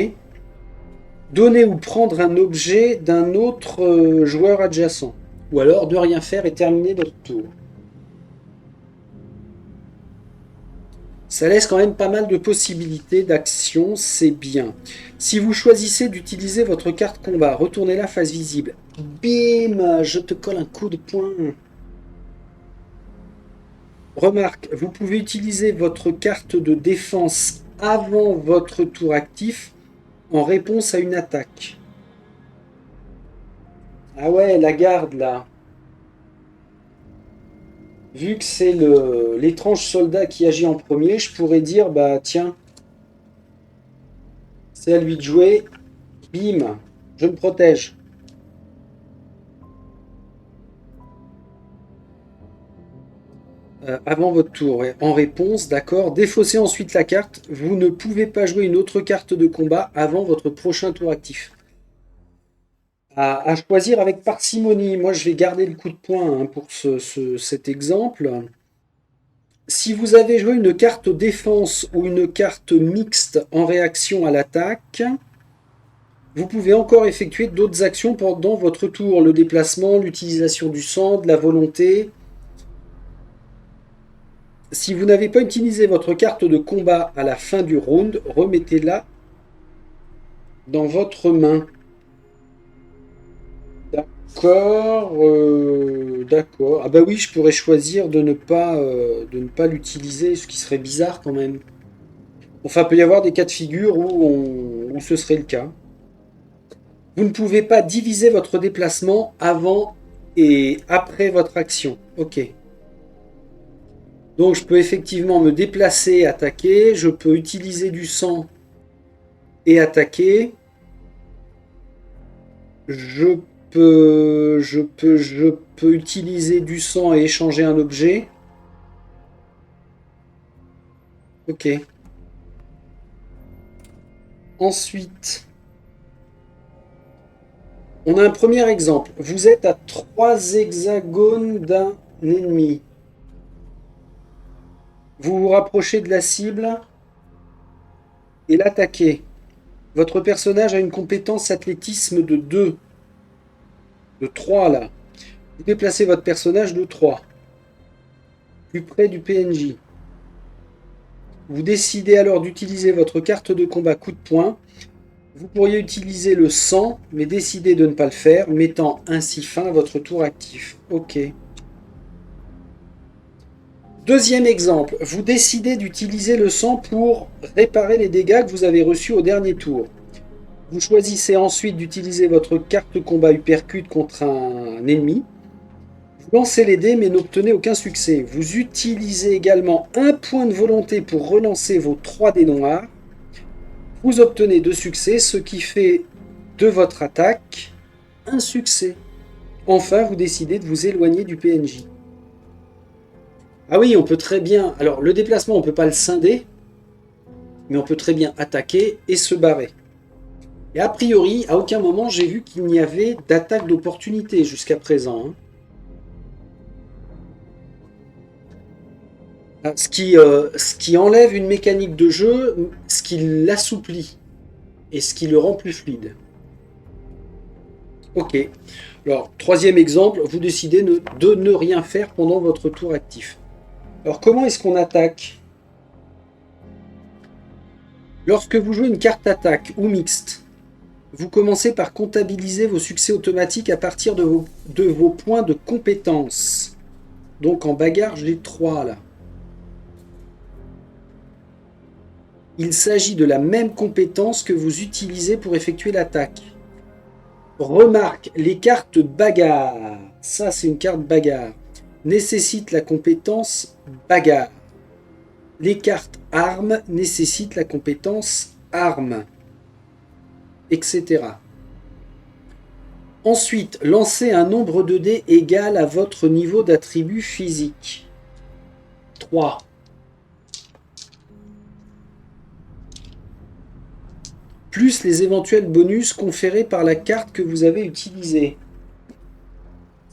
Speaker 1: Donner ou prendre un objet d'un autre joueur adjacent. Ou alors de rien faire et terminer notre tour. Ça laisse quand même pas mal de possibilités d'action, c'est bien. Si vous choisissez d'utiliser votre carte combat, retournez-la face visible. Bim, je te colle un coup de poing. Remarque, vous pouvez utiliser votre carte de défense avant votre tour actif en réponse à une attaque. Ah ouais, la garde là. Vu que c'est l'étrange soldat qui agit en premier, je pourrais dire, bah tiens, c'est à lui de jouer. Bim, je me protège. Avant votre tour, ouais. En réponse, d'accord. Défaussez ensuite la carte. Vous ne pouvez pas jouer une autre carte de combat avant votre prochain tour actif. à choisir avec parcimonie. Moi, je vais garder le coup de poing hein, pour cet exemple. Si vous avez joué une carte défense ou une carte mixte en réaction à l'attaque, vous pouvez encore effectuer d'autres actions pendant votre tour. Le déplacement, l'utilisation du sang, de la volonté. Si vous n'avez pas utilisé votre carte de combat à la fin du round, remettez-la dans votre main. D'accord, d'accord. Ah bah oui, je pourrais choisir de ne pas l'utiliser, ce qui serait bizarre quand même. Enfin, il peut y avoir des cas de figure où ce serait le cas. Vous ne pouvez pas diviser votre déplacement avant et après votre action. Ok. Donc je peux effectivement me déplacer, attaquer. Je peux utiliser du sang et attaquer. Je je peux utiliser du sang et échanger un objet. Ok. Ensuite, on a un premier exemple. Vous êtes à 3 hexagones d'un ennemi. Vous vous rapprochez de la cible et l'attaquez. Votre personnage a une compétence athlétisme de 2. De 3 là. Vous déplacez votre personnage de 3. Plus près du PNJ. Vous décidez alors d'utiliser votre carte de combat coup de poing. Vous pourriez utiliser le sang, mais décidez de ne pas le faire, mettant ainsi fin à votre tour actif. Ok. Deuxième exemple, vous décidez d'utiliser le sang pour réparer les dégâts que vous avez reçus au dernier tour. Vous choisissez ensuite d'utiliser votre carte de combat uppercut contre un ennemi. Vous lancez les dés mais n'obtenez aucun succès. Vous utilisez également un point de volonté pour relancer vos 3 dés noirs. Vous obtenez 2 succès, ce qui fait de votre attaque un succès. Enfin, vous décidez de vous éloigner du PNJ. Ah oui, on peut très bien... Alors, le déplacement, on ne peut pas le scinder, mais on peut très bien attaquer et se barrer. Et a priori, à aucun moment, j'ai vu qu'il n'y avait d'attaque d'opportunité jusqu'à présent. Hein. Ce qui enlève une mécanique de jeu, ce qui l'assouplit et ce qui le rend plus fluide. Ok. Alors, troisième exemple, vous décidez de ne rien faire pendant votre tour actif. Alors, comment est-ce qu'on attaque? Lorsque vous jouez une carte attaque ou mixte, vous commencez par comptabiliser vos succès automatiques à partir de vos points de compétence. Donc en bagarre, j'ai 3 là. Il s'agit de la même compétence que vous utilisez pour effectuer l'attaque. Remarque, les cartes bagarre, ça c'est une carte bagarre, nécessite la compétence bagarre. Les cartes armes nécessitent la compétence armes, etc. Ensuite, lancez un nombre de dés égal à votre niveau d'attribut physique. 3. Plus les éventuels bonus conférés par la carte que vous avez utilisée.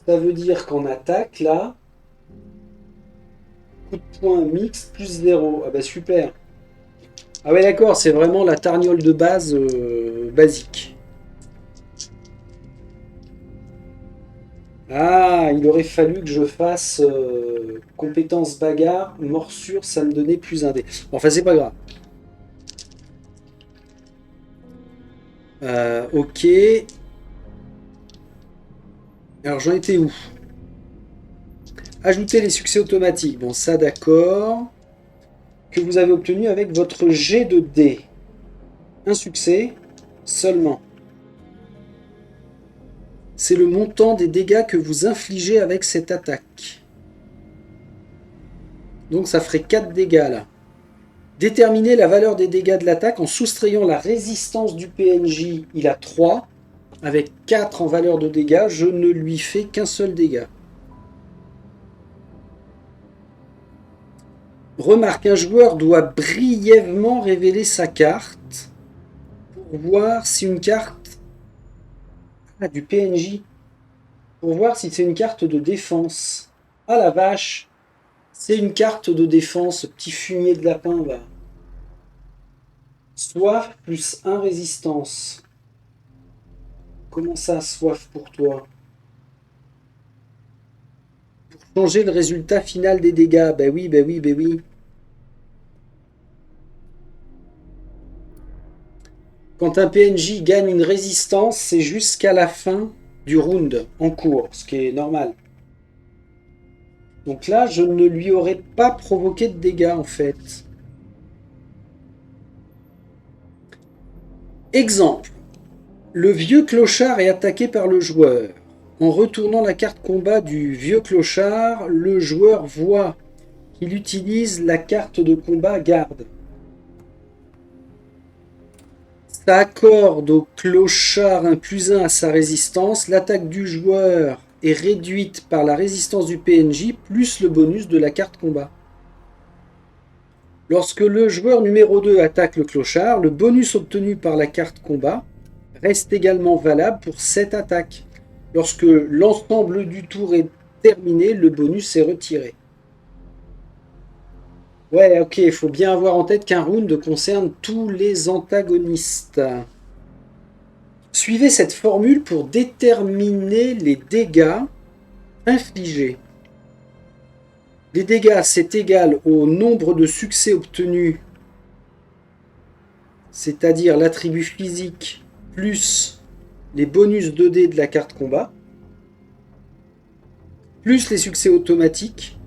Speaker 1: Ça veut dire qu'en attaque, là, coup de poing mix plus 0. Ah bah super. Ah ouais d'accord, c'est vraiment la tarniole de base basique. Ah, il aurait fallu que je fasse compétence bagarre, morsure, ça me donnait plus un dé. Enfin, c'est pas grave. Ok. Alors, j'en étais où? Ajouter les succès automatiques. Bon, ça, d'accord. Que vous avez obtenu avec votre jet de dés. Un succès seulement. C'est le montant des dégâts que vous infligez avec cette attaque. Donc ça ferait 4 dégâts là. Déterminer la valeur des dégâts de l'attaque en soustrayant la résistance du PNJ. Il a 3. Avec 4 en valeur de dégâts, je ne lui fais qu'un seul dégât. Remarque, un joueur doit brièvement révéler sa carte pour voir si une carte Ah, du PNJ. Pour voir si c'est une carte de défense. Ah la vache! C'est une carte de défense, petit fumier de lapin là. Soif plus 1 résistance. Comment ça, soif pour toi? Changer le résultat final des dégâts. Ben oui, ben oui, ben oui. Quand un PNJ gagne une résistance, c'est jusqu'à la fin du round en cours, ce qui est normal. Donc là, je ne lui aurais pas provoqué de dégâts en fait. Exemple. Le vieux clochard est attaqué par le joueur. En retournant la carte combat du vieux clochard, le joueur voit qu'il utilise la carte de combat garde. Ça accorde au clochard un +1 à sa résistance. L'attaque du joueur est réduite par la résistance du PNJ plus le bonus de la carte combat. Lorsque le joueur numéro 2 attaque le clochard, le bonus obtenu par la carte combat reste également valable pour cette attaque. Lorsque l'ensemble du tour est terminé, le bonus est retiré. Ouais, ok, il faut bien avoir en tête qu'un round concerne tous les antagonistes. Suivez cette formule pour déterminer les dégâts infligés. Les dégâts, c'est égal au nombre de succès obtenus, c'est-à-dire l'attribut physique plus les bonus 2D de la carte combat, plus les succès automatiques,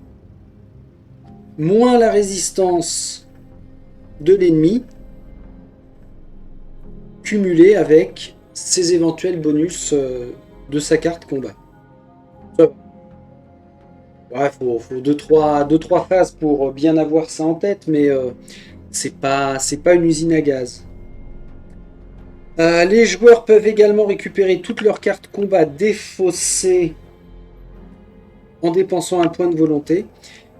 Speaker 1: moins la résistance de l'ennemi, cumulé avec ses éventuels bonus de sa carte combat. Ouais, faut deux, trois phases pour bien avoir ça en tête, mais c'est pas une usine à gaz. Les joueurs peuvent également récupérer toutes leurs cartes combat défaussées en dépensant un point de volonté,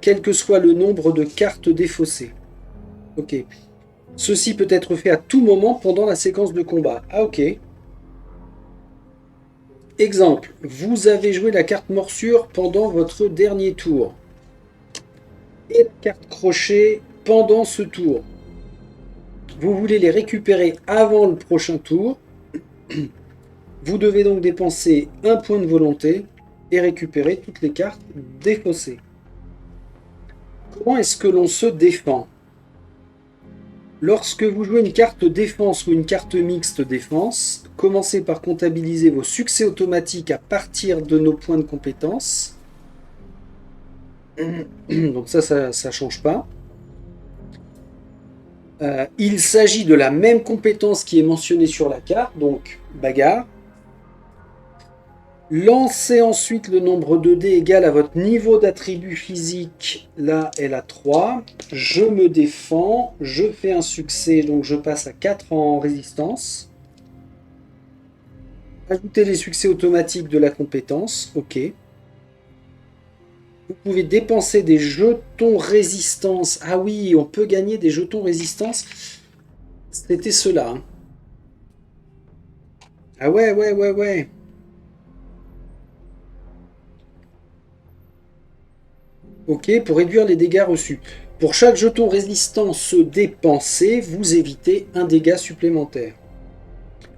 Speaker 1: quel que soit le nombre de cartes défaussées. Ok. Ceci peut être fait à tout moment pendant la séquence de combat. Ah ok. Exemple, vous avez joué la carte morsure pendant votre dernier tour. Et la carte crochet pendant ce tour. Vous voulez les récupérer avant le prochain tour. Vous devez donc dépenser un point de volonté et récupérer toutes les cartes défaussées. Comment est-ce que l'on se défend? Lorsque vous jouez une carte défense ou une carte mixte défense, commencez par comptabiliser vos succès automatiques à partir de nos points de compétence. Donc ça change pas. Il s'agit de la même compétence qui est mentionnée sur la carte, donc bagarre. Lancez ensuite le nombre de dés égal à votre niveau d'attribut physique. Là, elle a 3. Je me défends. Je fais un succès, donc je passe à 4 en résistance. Ajoutez les succès automatiques de la compétence. Ok. Vous pouvez dépenser des jetons résistance. Ah oui, on peut gagner des jetons résistance. C'était cela. Hein. Ah ouais. Ok, pour réduire les dégâts reçus. Pour chaque jeton résistance dépensé, vous évitez un dégât supplémentaire.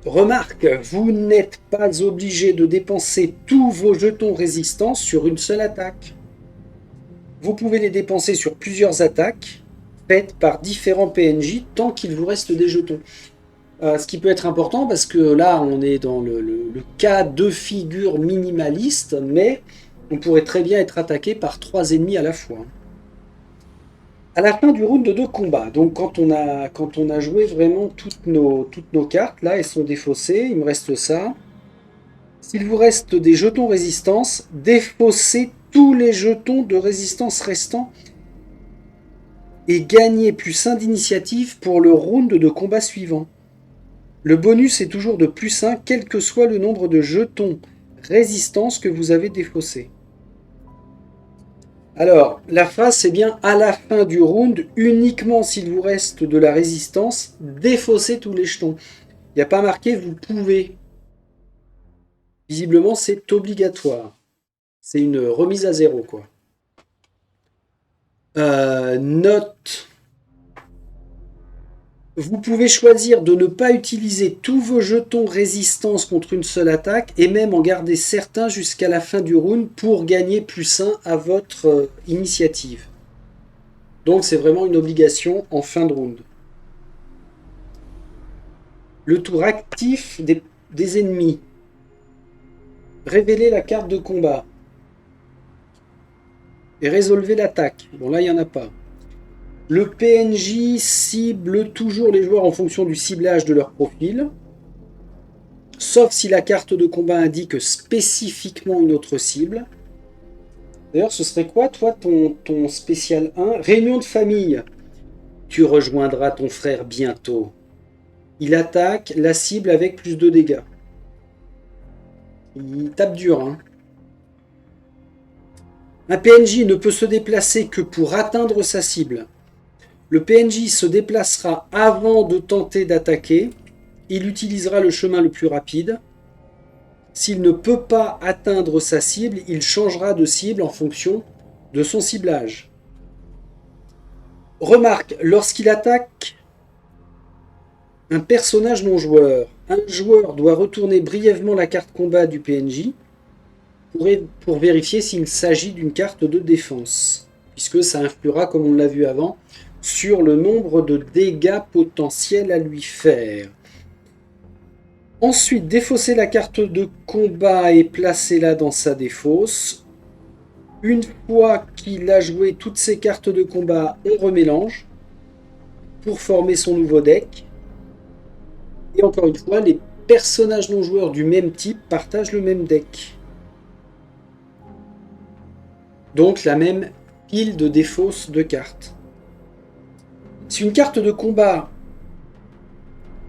Speaker 1: Remarque, vous n'êtes pas obligé de dépenser tous vos jetons résistance sur une seule attaque. Vous pouvez les dépenser sur plusieurs attaques faites par différents PNJ tant qu'il vous reste des jetons. Ce qui peut être important parce que là on est dans le cas de figures minimalistes, mais on pourrait très bien être attaqué par 3 ennemis à la fois. À la fin du round de combat, donc quand on a joué vraiment toutes nos cartes, là elles sont défaussées, il me reste ça. S'il vous reste des jetons résistance, défaussez tous les jetons de résistance restants et gagnez +1 d'initiative pour le round de combat suivant. Le bonus est toujours de +1 quel que soit le nombre de jetons résistance que vous avez défaussés. Alors, la phrase c'est bien à la fin du round, uniquement s'il vous reste de la résistance, défaussez tous les jetons. Il n'y a pas marqué vous pouvez. Visiblement, c'est obligatoire. C'est une remise à zéro, quoi. Note. Vous pouvez choisir de ne pas utiliser tous vos jetons résistance contre une seule attaque et même en garder certains jusqu'à la fin du round pour gagner +1 à votre initiative. Donc c'est vraiment une obligation en fin de round. Le tour actif des ennemis. Révéler la carte de combat. Et résolver l'attaque. Bon là il n'y en a pas. Le PNJ cible toujours les joueurs en fonction du ciblage de leur profil. Sauf si la carte de combat indique spécifiquement une autre cible. D'ailleurs, ce serait quoi, toi, ton spécial 1? Réunion de famille. Tu rejoindras ton frère bientôt. Il attaque la cible avec +2 dégâts. Il tape dur, hein. Un PNJ ne peut se déplacer que pour atteindre sa cible. Le PNJ se déplacera avant de tenter d'attaquer. Il utilisera le chemin le plus rapide. S'il ne peut pas atteindre sa cible, il changera de cible en fonction de son ciblage. Remarque, lorsqu'il attaque un personnage non joueur, un joueur doit retourner brièvement la carte combat du PNJ pour vérifier s'il s'agit d'une carte de défense, puisque ça influera, comme on l'a vu avant, sur le nombre de dégâts potentiels à lui faire. Ensuite, défausser la carte de combat et placez-la dans sa défausse. Une fois qu'il a joué toutes ses cartes de combat, on remélange pour former son nouveau deck. Et encore une fois, les personnages non joueurs du même type partagent le même deck. Donc la même pile de défausse de cartes. Si une carte de combat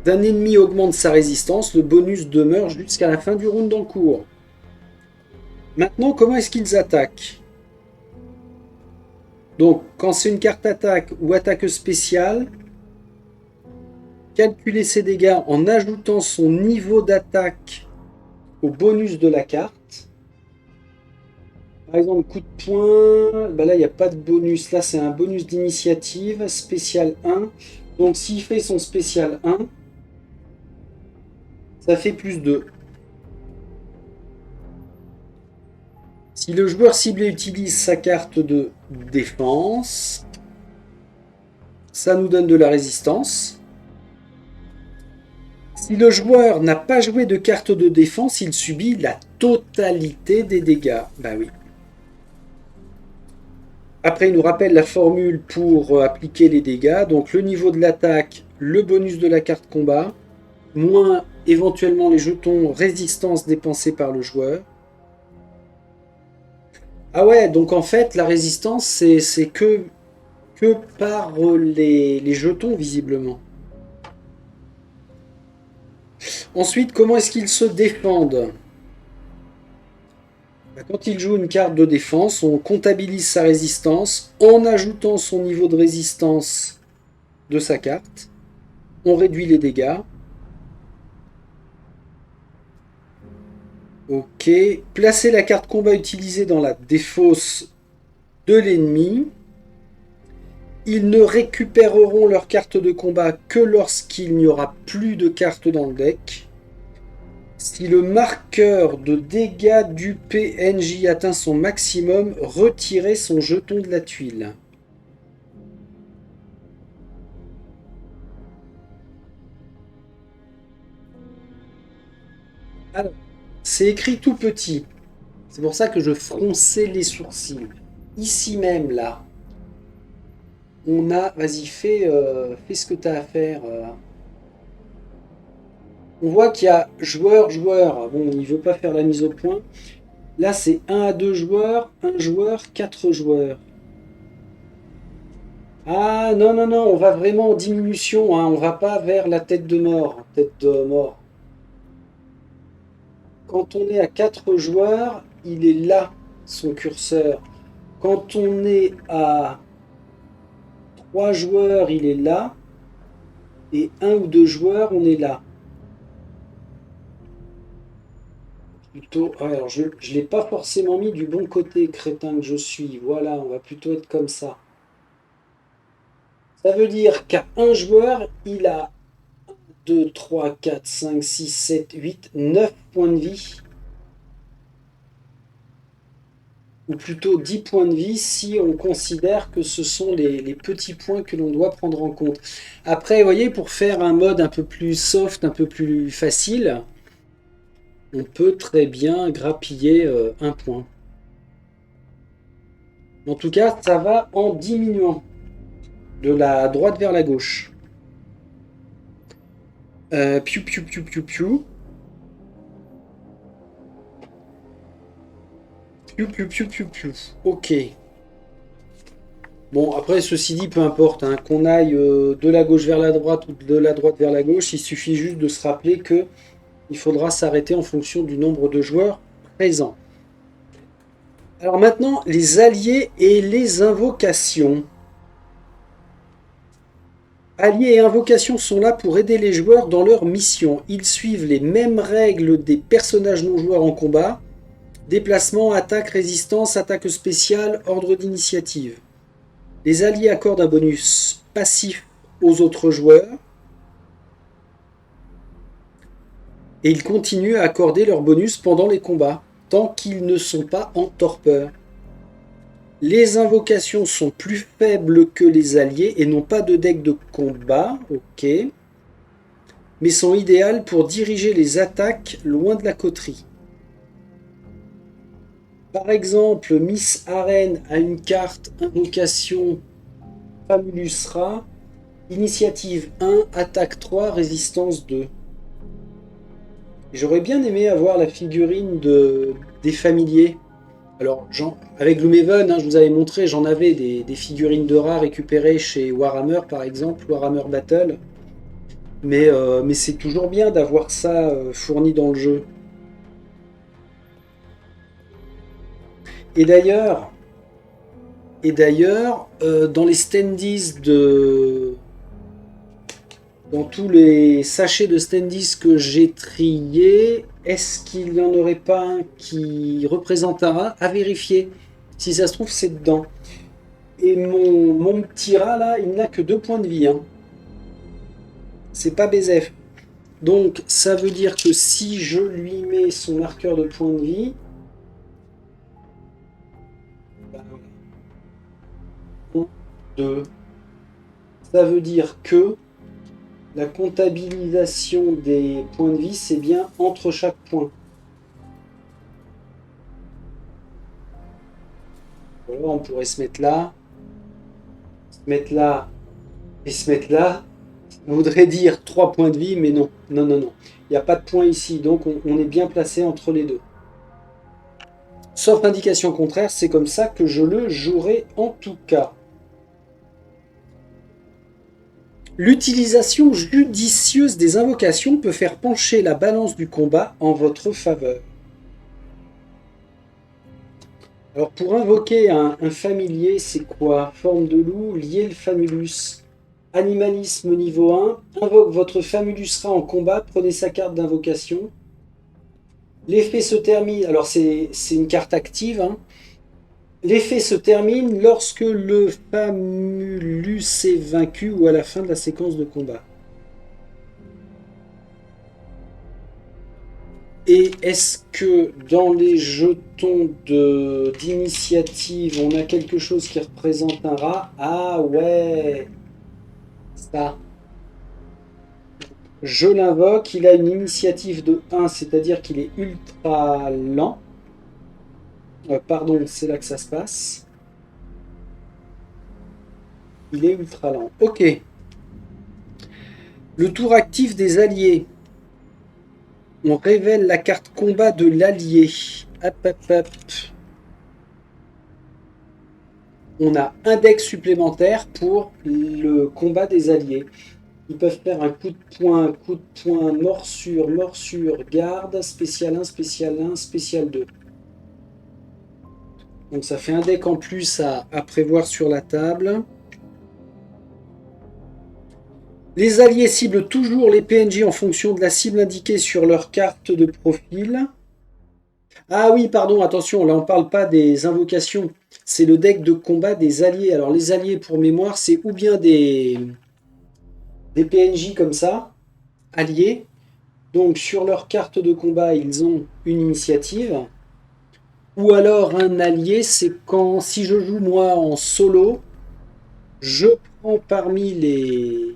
Speaker 1: d'un ennemi augmente sa résistance, le bonus demeure jusqu'à la fin du round en cours. Maintenant, comment est-ce qu'ils attaquent? Donc, quand c'est une carte attaque ou attaque spéciale, calculez ses dégâts en ajoutant son niveau d'attaque au bonus de la carte. Par exemple, coup de poing, ben là il n'y a pas de bonus. Là c'est un bonus d'initiative, spécial 1. Donc s'il fait son spécial 1, ça fait +2. Si le joueur ciblé utilise sa carte de défense, ça nous donne de la résistance. Si le joueur n'a pas joué de carte de défense, il subit la totalité des dégâts. Bah oui. Après, il nous rappelle la formule pour appliquer les dégâts. Donc le niveau de l'attaque, le bonus de la carte combat, moins éventuellement les jetons résistance dépensés par le joueur. Ah ouais, donc en fait, la résistance, c'est que par les jetons, visiblement. Ensuite, comment est-ce qu'ils se défendent? Quand il joue une carte de défense, on comptabilise sa résistance en ajoutant son niveau de résistance de sa carte. On réduit les dégâts. Ok. Placez la carte combat utilisée dans la défausse de l'ennemi. Ils ne récupéreront leur carte de combat que lorsqu'il n'y aura plus de cartes dans le deck. Si le marqueur de dégâts du PNJ atteint son maximum, retirez son jeton de la tuile. Alors, c'est écrit tout petit. C'est pour ça que je fronçais les sourcils. Ici même, là, on a... Vas-y, fais ce que tu as à faire. On voit qu'il y a joueur. Bon, il veut pas faire la mise au point. Là, c'est 1 à 2 joueurs, 1 joueur, 4 joueurs. Ah, non, non, non, on va vraiment en diminution, hein. On va pas vers la tête de mort. Tête de mort. Quand on est à 4 joueurs, il est là, son curseur. Quand on est à 3 joueurs, il est là. Et 1 ou 2 joueurs, on est là. Plutôt, ouais, alors je ne l'ai pas forcément mis du bon côté, crétin que je suis. Voilà, on va plutôt être comme ça. Ça veut dire qu'à un joueur, il a 2, 3, 4, 5, 6, 7, 8, 9 points de vie. Ou plutôt 10 points de vie si on considère que ce sont les petits points que l'on doit prendre en compte. Après, vous voyez, pour faire un mode un peu plus soft, un peu plus facile, on peut très bien grappiller un point. En tout cas, ça va en diminuant de la droite vers la gauche. Piou, piou, piou, piou, piou. Piou, piou, piou, piou, piou. Ok. Bon, après, ceci dit, peu importe, hein, qu'on aille de la gauche vers la droite ou de la droite vers la gauche, il suffit juste de se rappeler que il faudra s'arrêter en fonction du nombre de joueurs présents. Alors maintenant, les alliés et les invocations. Alliés et invocations sont là pour aider les joueurs dans leur mission. Ils suivent les mêmes règles des personnages non joueurs en combat. Déplacement, attaque, résistance, attaque spéciale, ordre d'initiative. Les alliés accordent un bonus passif aux autres joueurs. Et ils continuent à accorder leur bonus pendant les combats, tant qu'ils ne sont pas en torpeur. Les invocations sont plus faibles que les alliés et n'ont pas de deck de combat, ok, mais sont idéales pour diriger les attaques loin de la coterie. Par exemple, Miss Arène a une carte invocation Famulus Ra, initiative 1, attaque 3, résistance 2. J'aurais bien aimé avoir la figurine des familiers. Alors, avec Gloomhaven, hein, je vous avais montré, j'en avais des figurines de rats récupérées chez Warhammer, par exemple, Warhammer Battle. Mais c'est toujours bien d'avoir ça fourni dans le jeu. Et d'ailleurs, dans les standees dans tous les sachets de standees que j'ai triés, est-ce qu'il n'y en aurait pas un qui représente un rat à vérifier? Si ça se trouve, c'est dedans. Et mon petit rat là, il n'a que 2 points de vie, hein. C'est pas BZF. Donc ça veut dire que si je lui mets son marqueur de points de vie, bah, 1, 2, ça veut dire que la comptabilisation des points de vie, c'est bien entre chaque point. Voilà, on pourrait se mettre là, se mettre là et se mettre là. Ça voudrait dire 3 points de vie, mais non, non, non, non. Il n'y a pas de point ici, donc on est bien placé entre les deux. Sauf indication contraire, c'est comme ça que je le jouerai en tout cas. L'utilisation judicieuse des invocations peut faire pencher la balance du combat en votre faveur. Alors pour invoquer un familier, c'est quoi? Forme de loup, lier le famulus. Animalisme niveau 1, invoque votre famulus rat en combat, prenez sa carte d'invocation. L'effet se termine, alors c'est une carte active, hein. L'effet se termine lorsque le famulus est vaincu ou à la fin de la séquence de combat. Et est-ce que dans les jetons d'initiative, on a quelque chose qui représente un rat? Ah ouais, ça. Je l'invoque, il a une initiative de 1, c'est-à-dire qu'il est ultra lent. Pardon, c'est là que ça se passe. Il est ultra lent. Ok. Le tour actif des alliés. On révèle la carte combat de l'allié. Hop, hop, hop. On a un deck supplémentaire pour le combat des alliés. Ils peuvent faire un coup de poing, morsure, morsure, garde, spécial 1, spécial 1, spécial 2. Donc ça fait un deck en plus à prévoir sur la table. Les alliés ciblent toujours les PNJ en fonction de la cible indiquée sur leur carte de profil. Ah oui, pardon, attention, là on parle pas des invocations. C'est le deck de combat des alliés. Alors les alliés, pour mémoire, c'est ou bien des PNJ comme ça, alliés. Donc sur leur carte de combat, ils ont une initiative. Ou alors un allié, c'est quand, si je joue moi en solo, je prends parmi les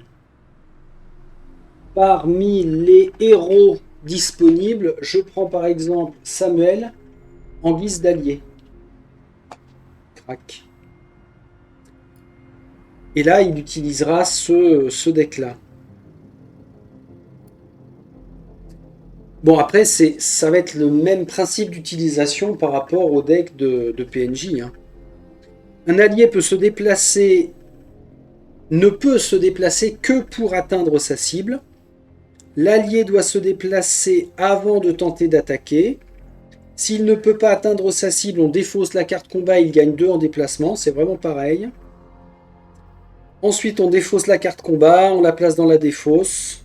Speaker 1: héros disponibles, je prends par exemple Samuel en guise d'allié. Crac. Et là, il utilisera ce deck-là. Bon, après, ça va être le même principe d'utilisation par rapport au deck de PNJ. Hein. Un allié ne peut se déplacer que pour atteindre sa cible. L'allié doit se déplacer avant de tenter d'attaquer. S'il ne peut pas atteindre sa cible, on défausse la carte combat, il gagne 2 en déplacement, c'est vraiment pareil. Ensuite, on défausse la carte combat, on la place dans la défausse.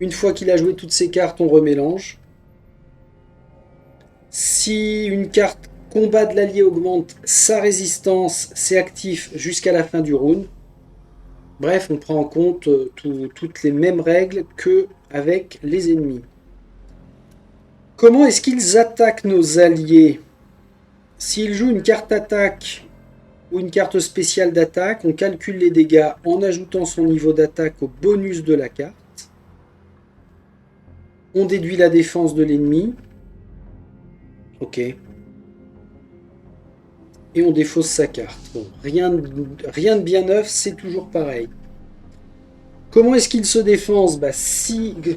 Speaker 1: Une fois qu'il a joué toutes ses cartes, on remélange. Si une carte combat de l'allié augmente sa résistance, c'est actif jusqu'à la fin du round. Bref, on prend en compte toutes les mêmes règles qu'avec les ennemis. Comment est-ce qu'ils attaquent nos alliés? S'ils jouent une carte attaque ou une carte spéciale d'attaque, on calcule les dégâts en ajoutant son niveau d'attaque au bonus de la carte. On déduit la défense de l'ennemi. Ok. Et on défausse sa carte. Bon, rien de bien neuf, c'est toujours pareil. Comment est-ce qu'ils se défendent?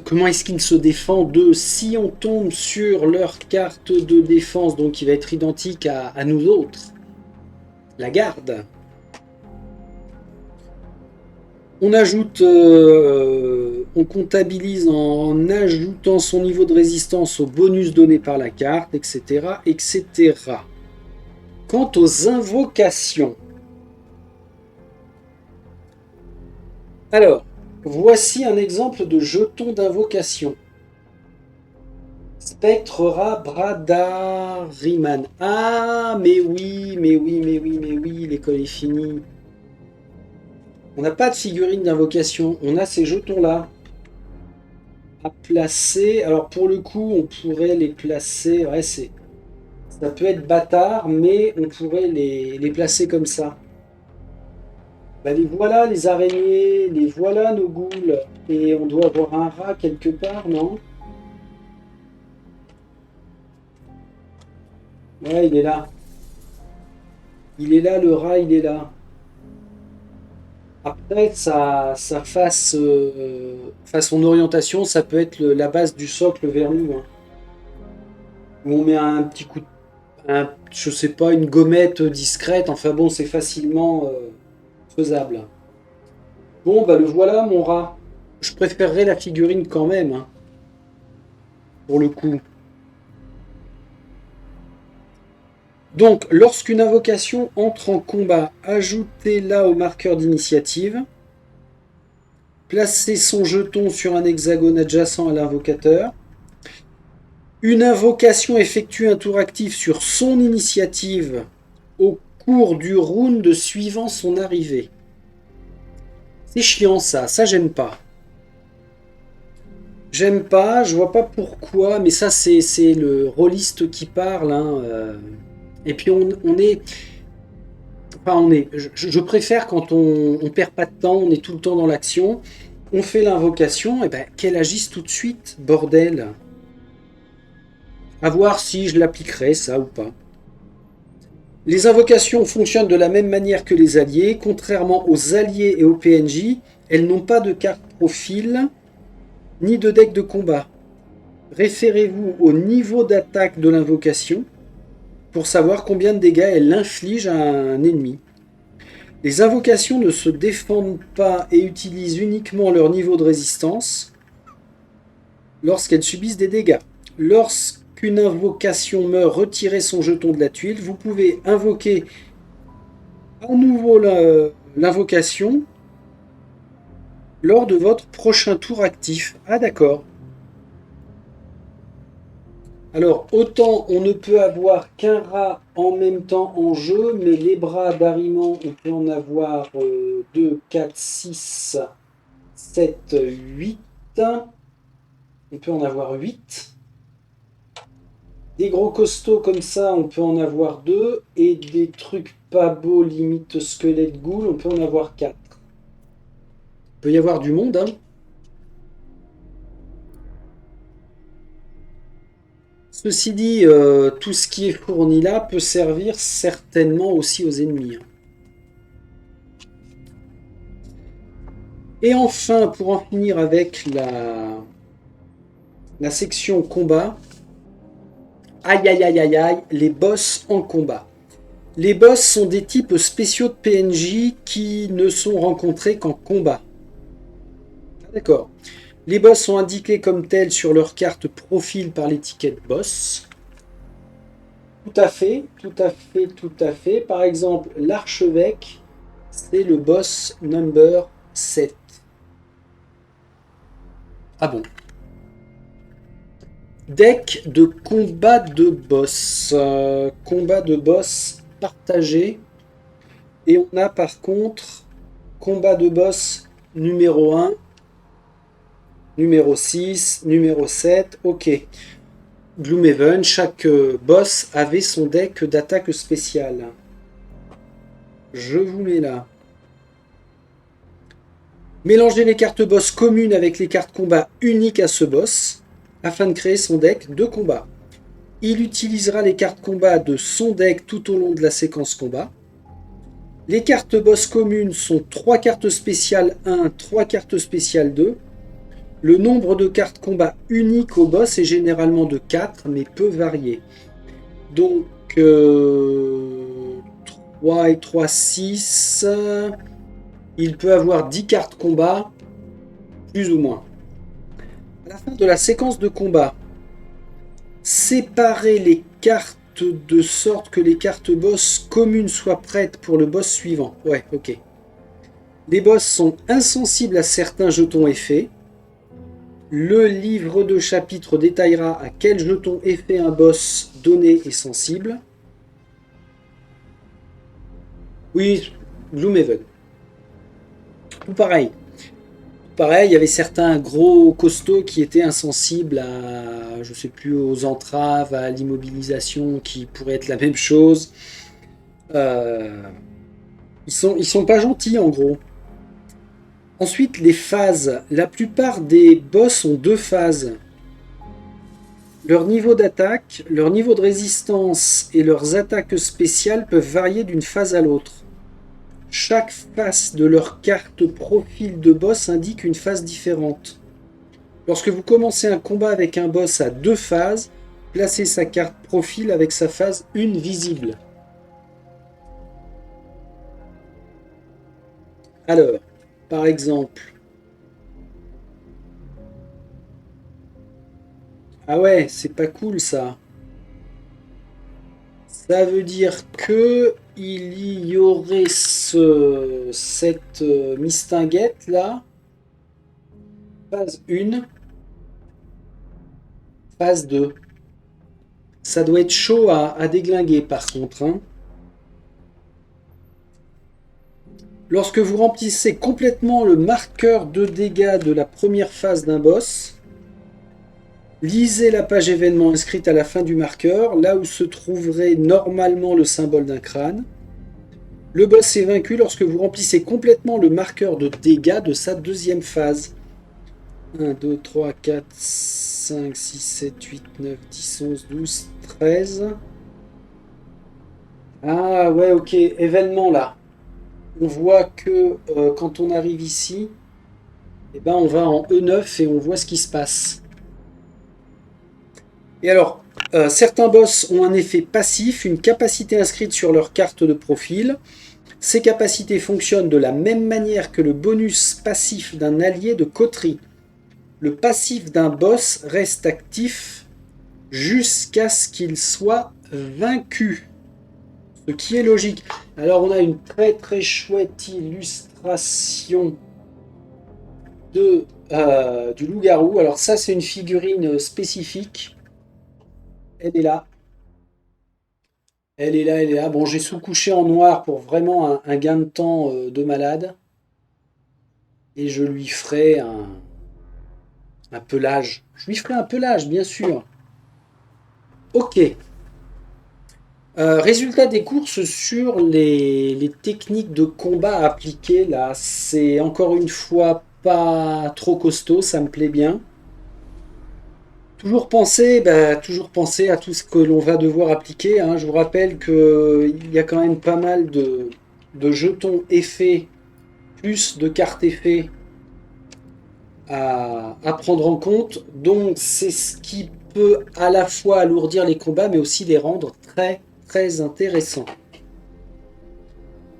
Speaker 1: Comment est-ce qu'ils se défendent si on tombe sur leur carte de défense, donc qui va être identique à nous autres? La garde. On ajoute, on comptabilise en ajoutant son niveau de résistance au bonus donné par la carte, etc., etc. Quant aux invocations, alors, voici un exemple de jeton d'invocation. Spectre Rat Bradariman. Ah, mais oui, l'école est finie. On n'a pas de figurine d'invocation, on a ces jetons-là à placer. Alors pour le coup, on pourrait les placer. Ouais, ça peut être bâtard, mais on pourrait les placer comme ça. Bah, les voilà les araignées, les voilà nos ghouls. Et on doit avoir un rat quelque part, non? Ouais, il est là. Il est là, le rat, il est là. Après, sa face son orientation, ça peut être la base du socle vers nous. Hein. Où on met un petit coup de je sais pas, une gommette discrète, enfin bon, c'est facilement faisable. Bon, bah le voilà, mon rat. Je préférerais la figurine quand même, hein, pour le coup. Donc, lorsqu'une invocation entre en combat, ajoutez-la au marqueur d'initiative. Placez son jeton sur un hexagone adjacent à l'invocateur. Une invocation effectue un tour actif sur son initiative au cours du round suivant son arrivée. C'est chiant ça j'aime pas. J'aime pas, je vois pas pourquoi, mais ça c'est le rôliste qui parle. Hein, Et puis on est... Enfin on est... Je préfère quand on perd pas de temps, on est tout le temps dans l'action. On fait l'invocation, et ben qu'elle agisse tout de suite, bordel. À voir si je l'appliquerai, ça ou pas. Les invocations fonctionnent de la même manière que les alliés. Contrairement aux alliés et aux PNJ, elles n'ont pas de carte profil ni de deck de combat. Référez-vous au niveau d'attaque de l'invocation pour savoir combien de dégâts elle inflige à un ennemi. Les invocations ne se défendent pas et utilisent uniquement leur niveau de résistance lorsqu'elles subissent des dégâts. Lorsqu'une invocation meurt, retirez son jeton de la tuile. Vous pouvez invoquer à nouveau l'invocation lors de votre prochain tour actif. Ah d'accord. Alors, autant on ne peut avoir qu'un rat en même temps en jeu, mais les bras d'Ariman, on peut en avoir 2, 4, 6, 7, 8. On peut en avoir 8. Des gros costauds comme ça, on peut en avoir 2. Et des trucs pas beaux, limite squelette ghoul, on peut en avoir 4. Il peut y avoir du monde, hein. Ceci dit, tout ce qui est fourni là peut servir certainement aussi aux ennemis, hein. Et enfin, pour en finir avec la section combat, aïe aïe aïe aïe aïe, les boss en combat. Les boss sont des types spéciaux de PNJ qui ne sont rencontrés qu'en combat. D'accord. Les boss sont indiqués comme tels sur leur carte profil par l'étiquette boss. Tout à fait, tout à fait, tout à fait. Par exemple, l'archevêque, c'est le boss number 7. Ah bon. Deck de combat de boss. Combat de boss partagé. Et on a par contre combat de boss numéro 1, numéro 6, numéro 7. Ok. Gloomhaven, chaque boss avait son deck d'attaque spéciale. Je vous mets là. Mélangez les cartes boss communes avec les cartes combat uniques à ce boss afin de créer son deck de combat. Il utilisera les cartes combat de son deck tout au long de la séquence combat. Les cartes boss communes sont 3 cartes spéciales 1, 3 cartes spéciales 2. Le nombre de cartes combat uniques au boss est généralement de 4, mais peut varier. Donc 3 et 3, 6. Il peut avoir 10 cartes combat, plus ou moins. À la fin de la séquence de combat, séparez les cartes de sorte que les cartes boss communes soient prêtes pour le boss suivant. Ouais, ok. Les boss sont insensibles à certains jetons effets. Le livre de chapitre détaillera à quel jeton effet un boss donné est sensible. Oui, Gloomhaven. Tout pareil. Pareil, il y avait certains gros costauds qui étaient insensibles à, je sais plus, aux entraves, à l'immobilisation, qui pourrait être la même chose. Ils sont pas gentils en gros. Ensuite, les phases. La plupart des boss ont 2 phases. Leur niveau d'attaque, leur niveau de résistance et leurs attaques spéciales peuvent varier d'une phase à l'autre. Chaque face de leur carte profil de boss indique une phase différente. Lorsque vous commencez un combat avec un boss à 2 phases, placez sa carte profil avec sa phase 1 visible. Alors, par exemple... Ah ouais, c'est pas cool ça. Ça veut dire que il y aurait cette mistinguette là. Phase 1. Phase 2. Ça doit être chaud à déglinguer par contre, hein. Lorsque vous remplissez complètement le marqueur de dégâts de la première phase d'un boss, lisez la page événement inscrite à la fin du marqueur, là où se trouverait normalement le symbole d'un crâne. Le boss est vaincu lorsque vous remplissez complètement le marqueur de dégâts de sa deuxième phase. 1, 2, 3, 4, 5, 6, 7, 8, 9, 10, 11, 12, 13. Ah ouais, ok, événement là. On voit que quand on arrive ici, eh ben, on va en E9 et on voit ce qui se passe. Et alors, certains boss ont un effet passif, une capacité inscrite sur leur carte de profil. Ces capacités fonctionnent de la même manière que le bonus passif d'un allié de coterie. Le passif d'un boss reste actif jusqu'à ce qu'il soit vaincu. Ce qui est logique. Alors on a une très très chouette illustration du loup-garou. Alors ça c'est une figurine spécifique. Elle est là. Elle est là, elle est là. Bon, j'ai sous-couché en noir pour vraiment un gain de temps de malade. Et je lui ferai un pelage. Je lui ferai un pelage, bien sûr. Ok. Résultat des courses sur les techniques de combat appliquées là, c'est encore une fois pas trop costaud, ça me plaît bien. Toujours penser à tout ce que l'on va devoir appliquer, hein. Je vous rappelle qu'il y a quand même pas mal de jetons effets, plus de cartes effets à prendre en compte. Donc c'est ce qui peut à la fois alourdir les combats, mais aussi les rendre très très intéressants.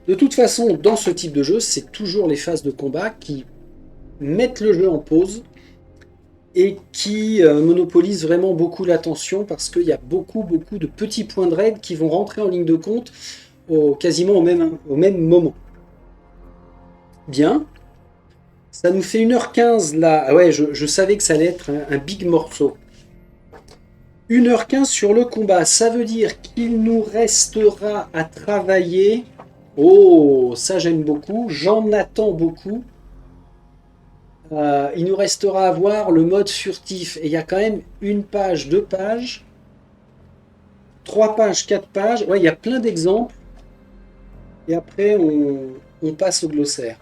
Speaker 1: De toute façon, dans ce type de jeu, c'est toujours les phases de combat qui mettent le jeu en pause et qui monopolisent vraiment beaucoup l'attention parce qu'il y a beaucoup de petits points de raid qui vont rentrer en ligne de compte quasiment au même moment. Bien. Ça nous fait 1h15 là. Ah ouais, je savais que ça allait être un big morceau. 1h15 sur le combat, ça veut dire qu'il nous restera à travailler. Oh, ça j'aime beaucoup, j'en attends beaucoup. Il nous restera à voir le mode furtif. Et il y a quand même une page, 2 pages, 3 pages, 4 pages. Ouais, il y a plein d'exemples. Et après, on passe au glossaire.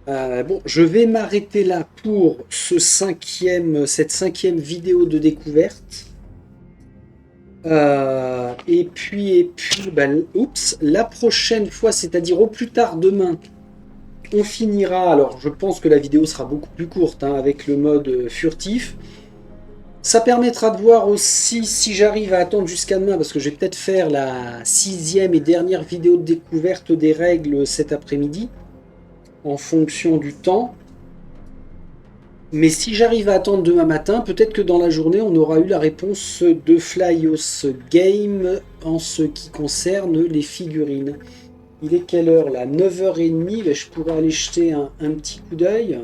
Speaker 1: Bon, je vais m'arrêter là pour cette cinquième vidéo de découverte. Et puis, bah, oups, la prochaine fois, c'est-à-dire au plus tard demain, on finira. Alors, je pense que la vidéo sera beaucoup plus courte hein, avec le mode furtif. Ça permettra de voir aussi si j'arrive à attendre jusqu'à demain, parce que je vais peut-être faire la 6e et dernière vidéo de découverte des règles cet après-midi, en fonction du temps. Mais si j'arrive à attendre demain matin, peut-être que dans la journée, on aura eu la réponse de Flyos Game en ce qui concerne les figurines. Il est quelle heure là? 9h30, ben, je pourrais aller jeter un petit coup d'œil.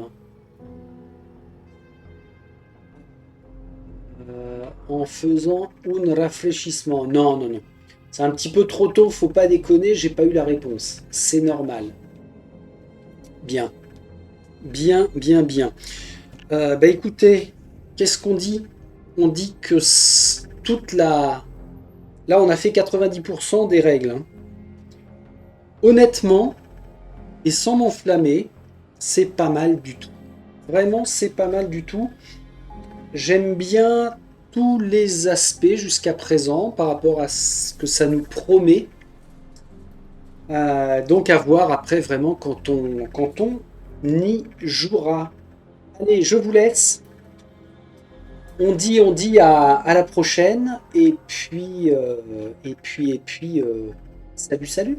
Speaker 1: En faisant un rafraîchissement. Non, non, non. C'est un petit peu trop tôt, faut pas déconner, j'ai pas eu la réponse. C'est normal. Bien. Bien, bien, bien. Bah écoutez, qu'est-ce qu'on dit? On dit que toute la... Là, on a fait 90% des règles. Hein. Honnêtement, et sans m'enflammer, c'est pas mal du tout. Vraiment, c'est pas mal du tout. J'aime bien tous les aspects jusqu'à présent par rapport à ce que ça nous promet. Donc à voir après vraiment quand on y jouera. Allez, je vous laisse. On dit à la prochaine et puis salut salut.